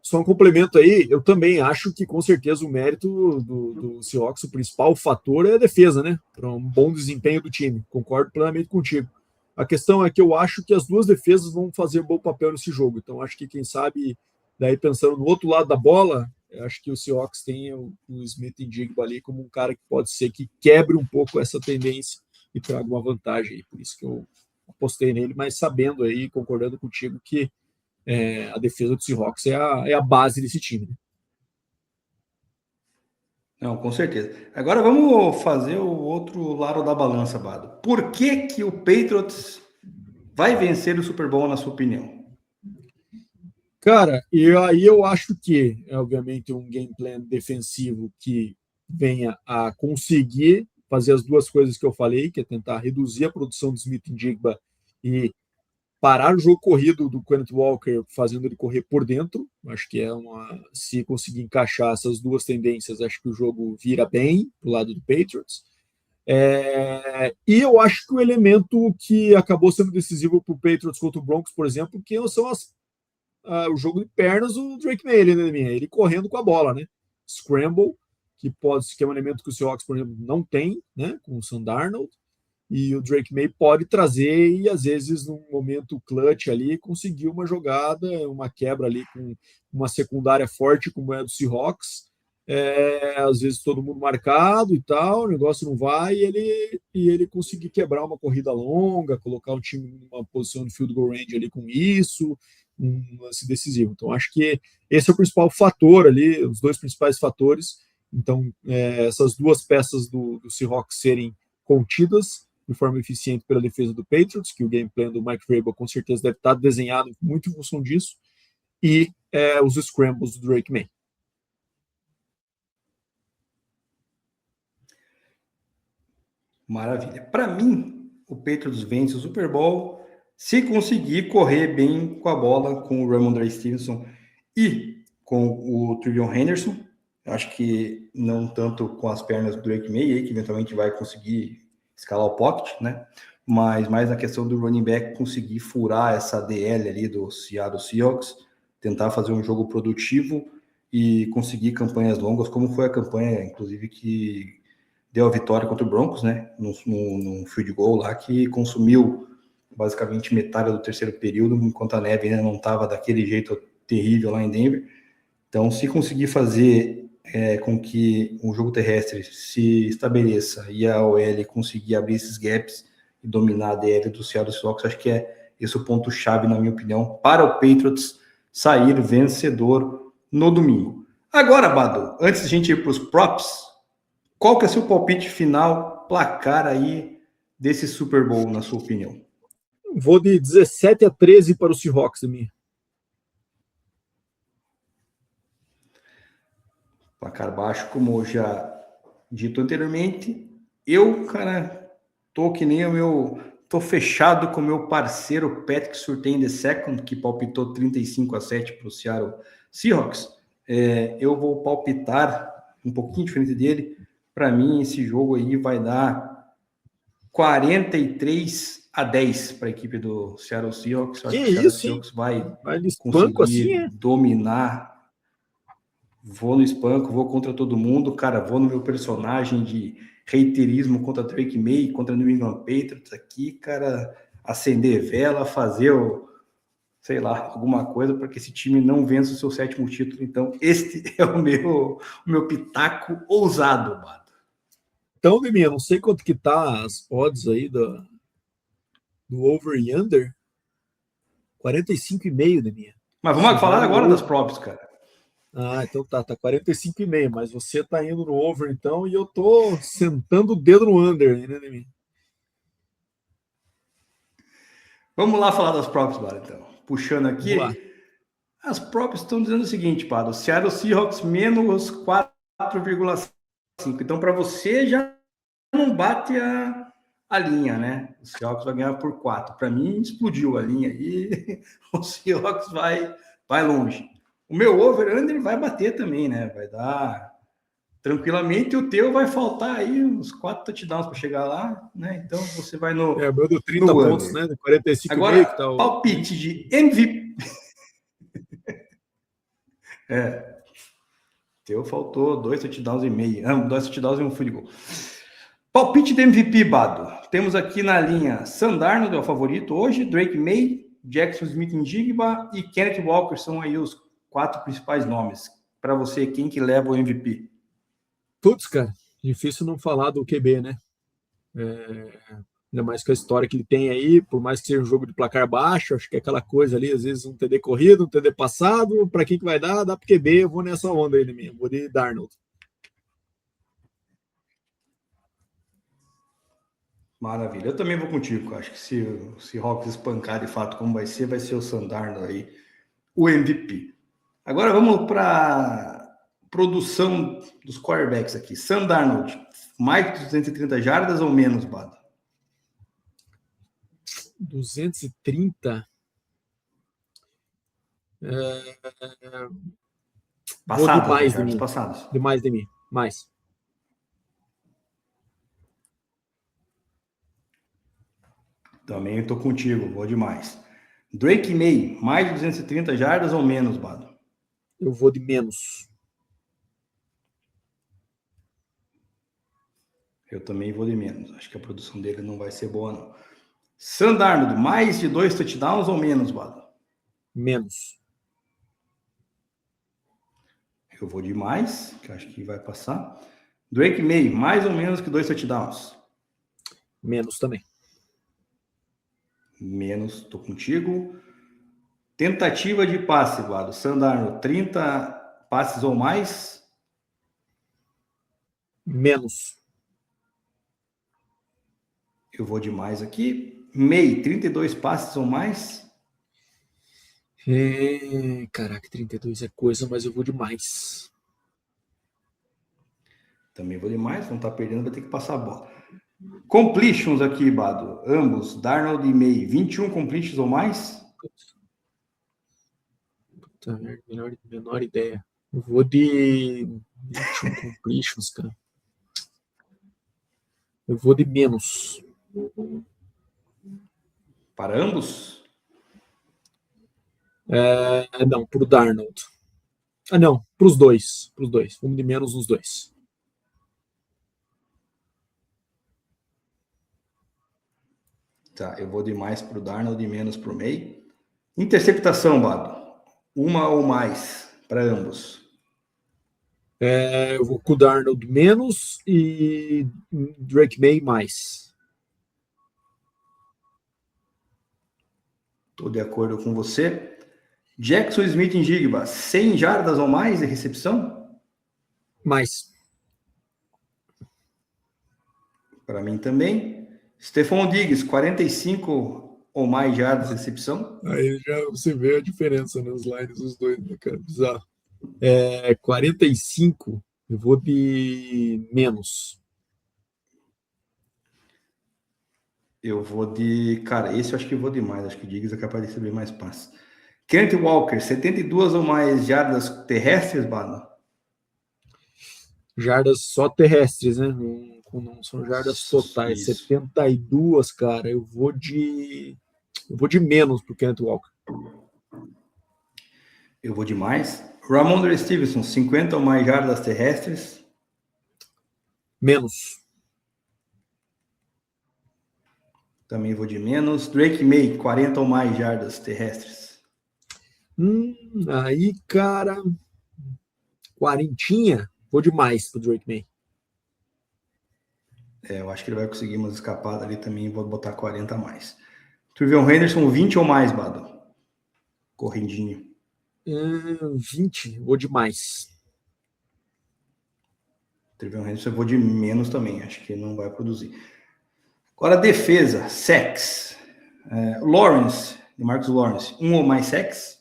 Só um complemento aí, eu também acho que com certeza o mérito do Seahawks, o principal fator é a defesa, né? Para um bom desempenho do time. Concordo plenamente contigo. A questão é que eu acho que as duas defesas vão fazer bom papel nesse jogo. Então, acho que quem sabe, daí pensando no outro lado da bola, acho que o Seahawks tem o Smith-Njigba ali como um cara que pode ser que quebre um pouco essa tendência e traga uma vantagem. Por isso que eu apostei nele, mas sabendo aí, concordando contigo, que a defesa do Seahawks é a base desse time. Né? Não, com certeza. Agora vamos fazer o outro lado da balança, Bado. Por que o Patriots vai vencer o Super Bowl, na sua opinião? Cara, e aí eu acho que, obviamente, um game plan defensivo que venha a conseguir fazer as duas coisas que eu falei, que é tentar reduzir a produção do Smith-Njigba e parar o jogo corrido do Kenneth Walker, fazendo ele correr por dentro. Acho que se conseguir encaixar essas duas tendências, acho que o jogo vira bem pro lado do Patriots. E eu acho que o elemento que acabou sendo decisivo para o Patriots contra o Broncos, por exemplo, que são o jogo de pernas do Drake May, né, ele correndo com a bola, né? Scramble, que é um elemento que o Seahawks, por exemplo, não tem, né? Com o Sam Darnold. E o Drake May pode trazer e, às vezes, num momento clutch ali, conseguir uma jogada, uma quebra ali com uma secundária forte como é a do Seahawks. Às vezes todo mundo marcado e tal, o negócio não vai e ele conseguir quebrar uma corrida longa, colocar o time numa posição de field goal range ali com isso, um lance decisivo. Então, acho que esse é o principal fator ali, os dois principais fatores. Então, essas duas peças do Seahawks serem contidas de forma eficiente pela defesa do Patriots, que o game plan do Mike Vrabel com certeza deve estar desenhado muito em função disso, e os scrambles do Drake May. Maravilha. Para mim, o Patriots vence o Super Bowl se conseguir correr bem com a bola com o Ramondre Stevenson e com o Trevion Henderson. Acho que não tanto com as pernas do Drake May, que eventualmente vai conseguir escalar o pocket, né? Mas mais na questão do running back conseguir furar essa DL ali do Seattle Seahawks, tentar fazer um jogo produtivo e conseguir campanhas longas, como foi a campanha, inclusive, que deu a vitória contra o Broncos, né? Num field goal lá que consumiu basicamente metade do terceiro período, enquanto a neve ainda não estava daquele jeito terrível lá em Denver. Então, se conseguir fazer com que o jogo terrestre se estabeleça e a OL conseguir abrir esses gaps e dominar a DL do Seattle Seahawks, acho que é esse o ponto-chave, na minha opinião, para o Patriots sair vencedor no domingo. Agora, Bado, antes de a gente ir para os props, qual que é o seu palpite final, placar aí desse Super Bowl, na sua opinião? Vou de 17-13 para o Seahawks, minha. Placar baixo, como eu já dito anteriormente. Eu, cara, tô que nem tô fechado com o meu parceiro Patrick Surtain II, que palpitou 35-7 para o Seattle Seahawks. Eu vou palpitar um pouquinho diferente dele. Para mim, esse jogo aí vai dar 43-10 para a equipe do Seattle Seahawks. Eu acho que o Seattle Seahawks vai conseguir assim, dominar. Vou no espanco, vou contra todo mundo, cara, vou no meu personagem de reiterismo contra Drake May, contra New England Patriots aqui, cara, acender vela, fazer sei lá, alguma coisa para que esse time não vença o seu 7º título. Então, este é o meu pitaco ousado, mano. Então, Deminha, não sei quanto que tá as odds aí do over e under. 45,5, Deminha. Mas vamos falar agora das props, cara. Então tá 45,5, mas você tá indo no over então e eu tô sentando o dedo no under, né, Deminha? Vamos lá falar das props, Bado, então. Puxando aqui, as props estão dizendo o seguinte, Bado, Seattle Seahawks menos 4,5. Então, para você, já não bate a linha, né? O Seahawks vai ganhar por 4. Para mim, explodiu a linha aí. O Seahawks vai vai longe. O meu over-under vai bater também, né? Vai dar tranquilamente. O teu vai faltar aí uns 4 touchdowns para chegar lá, né? Então você vai no. O meu deu 30 no pontos, under. né? 45,5 que tá o. Palpite de MVP. Teu faltou 2 touchdowns e meio. Não, 2 touchdowns e um field goal. Palpite de MVP, Bado. Temos aqui na linha Sam Darnold, é o favorito hoje, Drake May, Jackson Smith-Njigba e Kenneth Walker são aí os 4 principais nomes. Para você, quem que leva o MVP? Putz, cara, difícil não falar do QB, né? Ainda mais com a história que ele tem aí, por mais que seja um jogo de placar baixo, acho que é aquela coisa ali, às vezes um TD corrido, um TD passado, para quem que vai dar? Dá pro QB, eu vou nessa onda aí, né? Vou de Darnold. Maravilha. Eu também vou contigo. Acho que se Hawks espancar de fato como vai ser o Sam Darnold aí, o MVP. Agora vamos para produção dos quarterbacks aqui. Sam Darnold, mais de 230 jardas ou menos, Bado? 230? Passados, vou demais né? de mim. Passados. Demais de mim. Mais. Também estou contigo, vou demais. Drake May, mais de 230 jardas ou menos, Bado? Eu vou de menos. Eu também vou de menos. Acho que a produção dele não vai ser boa, não. Sam Darnold, mais de 2 touchdowns ou menos, Bado? Menos. Eu vou de mais, que acho que vai passar. Drake May, mais ou menos que 2 touchdowns? Menos também. Menos, tô contigo. Tentativa de passe, Bado. Sam Darnold, 30 passes ou mais? Menos. Eu vou de mais aqui. May, 32 passes ou mais? Caraca, 32 é coisa, mas eu vou de mais. Também vou de mais, não tá perdendo, vai ter que passar a bola. Completions aqui, Bado. Ambos, Darnold e May, 21 completions ou mais? Puta merda, menor ideia. Eu vou de 21 completions, cara. Eu vou de menos. Para ambos? Não, pro Darnold. Não, pros dois. Pros dois. Vamos de menos nos dois. Tá, eu vou de mais pro Darnold e menos pro May. Interceptação, Bado. Uma ou mais para ambos. Eu vou com o Darnold menos e Drake May mais. Estou de acordo com você. Jackson Smith-Njigba, 100 jardas ou mais de recepção? Mais. Para mim também. Stephon Diggs, 45 ou mais jardas de recepção? Aí já você vê a diferença nas lines dos dois, né, cara? Bizarro. 45, eu vou de menos. Eu vou de... Cara, esse eu acho que eu vou de mais. Acho que o Diggs é capaz de receber mais passes. Kenneth Walker, 72 ou mais jardas terrestres, Bado? Jardas só terrestres, né? Não são jardas totais. Isso. 72, cara. Eu vou de menos pro Kenneth Walker. Eu vou de mais. Ramondre Stevenson, 50 ou mais jardas terrestres? Menos. Também vou de menos. Drake May, 40 ou mais jardas terrestres? Aí, cara, quarentinha, vou de mais pro Drake May. Eu acho que ele vai conseguir umas escapadas ali também. Vou botar 40 a mais. Trevion Henderson, 20 ou mais, Bado? Correndinho. 20, vou de mais. Trevion Henderson, eu vou de menos também. Acho que não vai produzir. Agora, defesa. Sacks. Lawrence, de Marcus Lawrence. 1 ou mais sacks?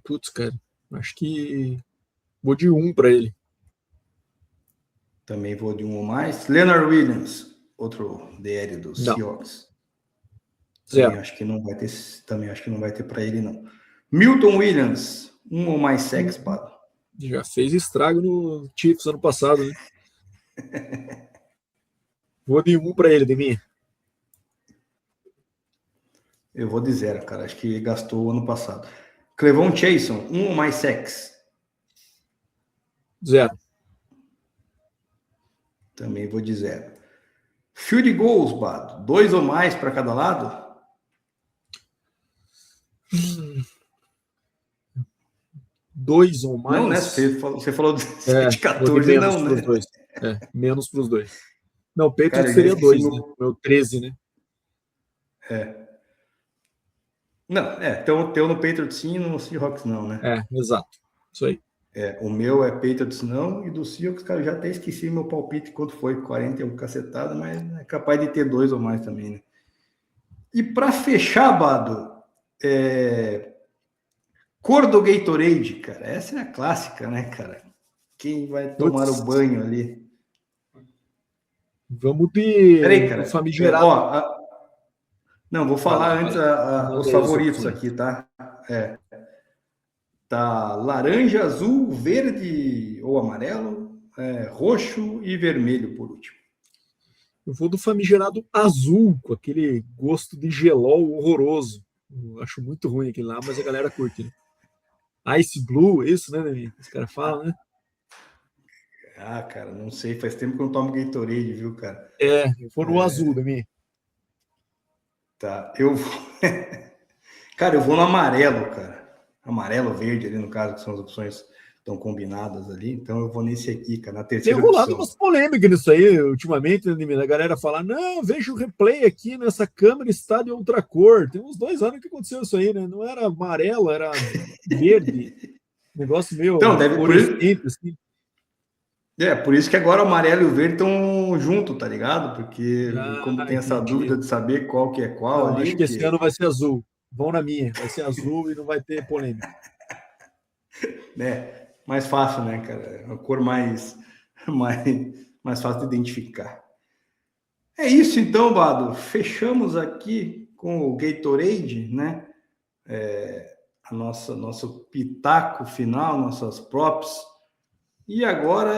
Putz, cara. Acho que vou de 1 para ele. Também vou de 1 ou mais. Leonard Williams, outro DL do Seahawks. Zero. Acho que não vai ter, também acho que não vai ter para ele, não. Milton Williams, 1 ou mais sacks, Bado? Já fez estrago no Chiefs ano passado, né? Vou de 1 para ele, Deminha. Eu vou de 0, cara. Acho que gastou ano passado. Clevon Chason, 1 ou mais sacks? 0. Também vou de 0. Field goals, Bado. 2 ou mais para cada lado? 2 ou mais? Não, né? Você falou de 14, menos não, né? Pros dois. Menos para os dois. Não, o Patriots Cara, seria 2, meu... né? Meu 13, né? Não, teu no Patriots sim e no Seahawks não, né? Exato. Isso aí. O meu é Patriots não, e do Seahawks, cara, eu já até esqueci meu palpite quanto foi, 41 cacetada, mas é capaz de ter 2 ou mais também, né? E para fechar, Bado, cor do Gatorade, cara, essa é a clássica, né, cara? Quem vai tomar o banho ali? Vamos de... Peraí, cara. Famigerado. Não, vou falar antes os favoritos aqui, tá? Tá laranja, azul, verde ou amarelo, roxo e vermelho por último. Eu vou do famigerado azul, com aquele gosto de gelol horroroso. Eu acho muito ruim aquele lá, mas a galera curte, né? Ice Blue, isso, né, Demi? Os caras falam, né? Ah, cara, não sei. Faz tempo que eu não tomo Gatorade, viu, cara? Eu vou no azul, Demi. Tá, eu vou... Cara, eu vou no amarelo, cara. Amarelo, verde ali, no caso, que são as opções estão combinadas ali. Então eu vou nesse aqui, cara, na terceira opção. Tem rolado opção. umas polêmicas nisso aí, ultimamente, né, a galera fala, não, veja o replay aqui, nessa câmera está de outra cor. Tem uns 2 anos que aconteceu isso aí, né? Não era amarelo, era verde. Negócio meio então, deve fluorescente, assim. Por isso que agora o amarelo e o verde estão junto, tá ligado? Porque como tem essa entendi. dúvida de saber qual que é qual não, ali... Acho que esse ano vai ser azul. Vão na minha, vai ser azul e não vai ter polêmica. Mais fácil, né, cara? Uma cor mais fácil de identificar. É isso então, Bado. Fechamos aqui com o Gatorade, né? Nosso pitaco final, nossas props. E agora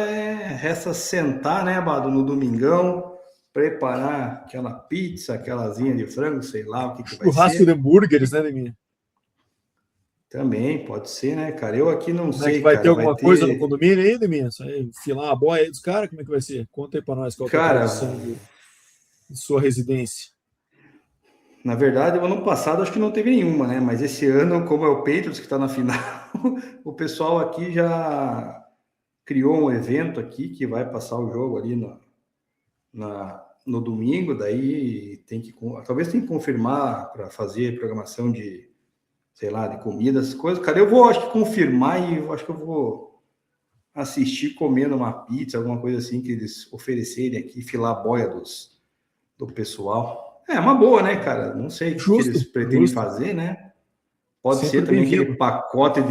resta sentar, né, Bado, no domingão, preparar aquela pizza, aquelazinha de frango, sei lá o que vai ser. Churrasco de hambúrgueres, né, Deminha? Também, pode ser, né, cara? Eu aqui não sei, vai cara. Ter alguma coisa no condomínio aí, Deminha? Só filar uma boia aí dos caras, como é que vai ser? Conta aí pra nós qual é a tradição de sua residência. Na verdade, o ano passado acho que não teve nenhuma, né? Mas esse ano, como é o Patriots que está na final, o pessoal aqui já criou um evento aqui que vai passar o jogo ali no domingo. Daí talvez tenha que confirmar para fazer programação de, sei lá, de comida, essas coisas. Cara, eu vou, acho que confirmar e eu acho que eu vou assistir comendo uma pizza, alguma coisa assim que eles oferecerem aqui, filar a boia do pessoal. É uma boa, né, cara? Não sei o que eles pretendem fazer, né? Pode ser também aquele pacote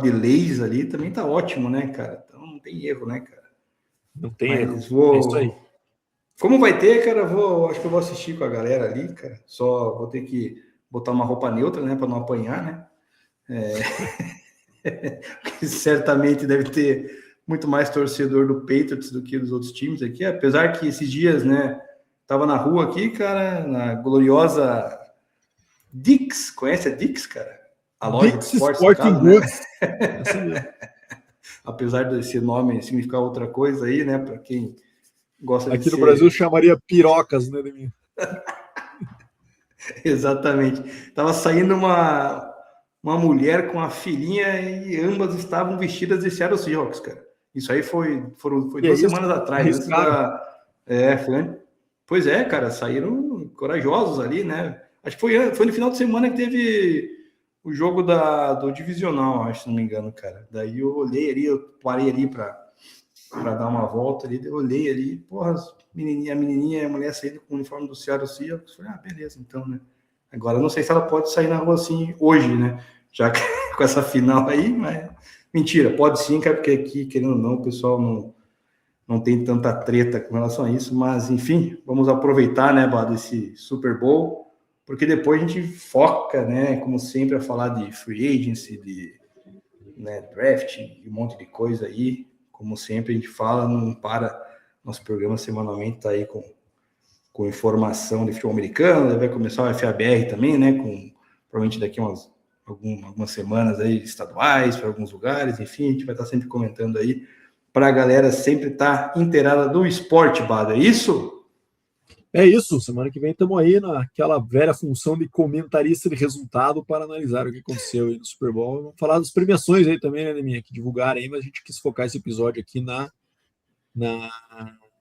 de leis ali, também tá ótimo, né, cara? Então não tem erro, né, cara? Não tem erro. É isso aí. Como vai ter, cara, acho que eu vou assistir com a galera ali, cara. Só vou ter que botar uma roupa neutra, né, para não apanhar, né? Porque certamente deve ter muito mais torcedor do Patriots do que dos outros times aqui, apesar que esses dias, né, tava na rua aqui, cara, na gloriosa Dick's. Conhece a Dick's, cara? A loja Dick's de esportes, Sporting Goods. Né? Apesar desse nome significar outra coisa aí, né? Para quem gosta aqui no Brasil chamaria pirocas, né, Deminha? Exatamente. Tava saindo uma mulher com a filhinha e ambas estavam vestidas de Seattle Seahawks, cara. Isso aí foi 2 semanas atrás. Pois é, cara, saíram corajosos ali, né? Acho que foi no final de semana que teve o jogo do Divisional, acho, se não me engano, cara. Daí eu olhei ali, eu parei ali para dar uma volta ali, eu olhei ali, porra, a menininha e a mulher saíram com o uniforme do Seattle Seahawks. Falei, beleza, então, né? Agora, não sei se ela pode sair na rua assim hoje, né? Já que, com essa final aí, mas... Mentira, pode sim, cara, porque aqui, querendo ou não, o pessoal não tem tanta treta com relação a isso, mas, enfim, vamos aproveitar, né, Bado, esse Super Bowl. porque depois a gente foca, né, como sempre, a falar de free agency, de, né, draft, um monte de coisa aí. Como sempre a gente fala, não para. Nosso programa semanalmente está aí com informação de futebol americano, vai começar o FABR também, né, com provavelmente daqui algumas semanas aí estaduais para alguns lugares, enfim, a gente vai estar sempre comentando aí para a galera sempre estar inteirada do esporte, Bada, é isso? É isso, semana que vem estamos aí naquela velha função de comentarista de resultado para analisar o que aconteceu aí no Super Bowl. Vamos falar das premiações aí também, né, Neminha, que divulgaram aí, mas a gente quis focar esse episódio aqui na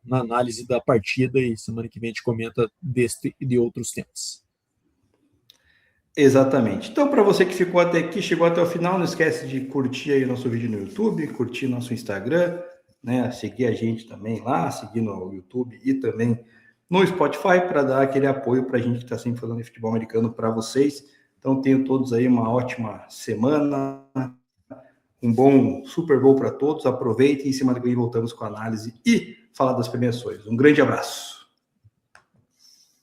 análise da partida e semana que vem a gente comenta deste e de outros temas. Exatamente. Então, para você que ficou até aqui, chegou até o final, não esquece de curtir aí o nosso vídeo no YouTube, curtir nosso Instagram, né? Seguir a gente também lá, seguir no YouTube e também no Spotify para dar aquele apoio para a gente que está sempre falando de futebol americano para vocês. Então, tenham todos aí uma ótima semana, um bom Super Bowl para todos. Aproveitem e semana que vem voltamos com a análise e falar das premiações. Um grande abraço.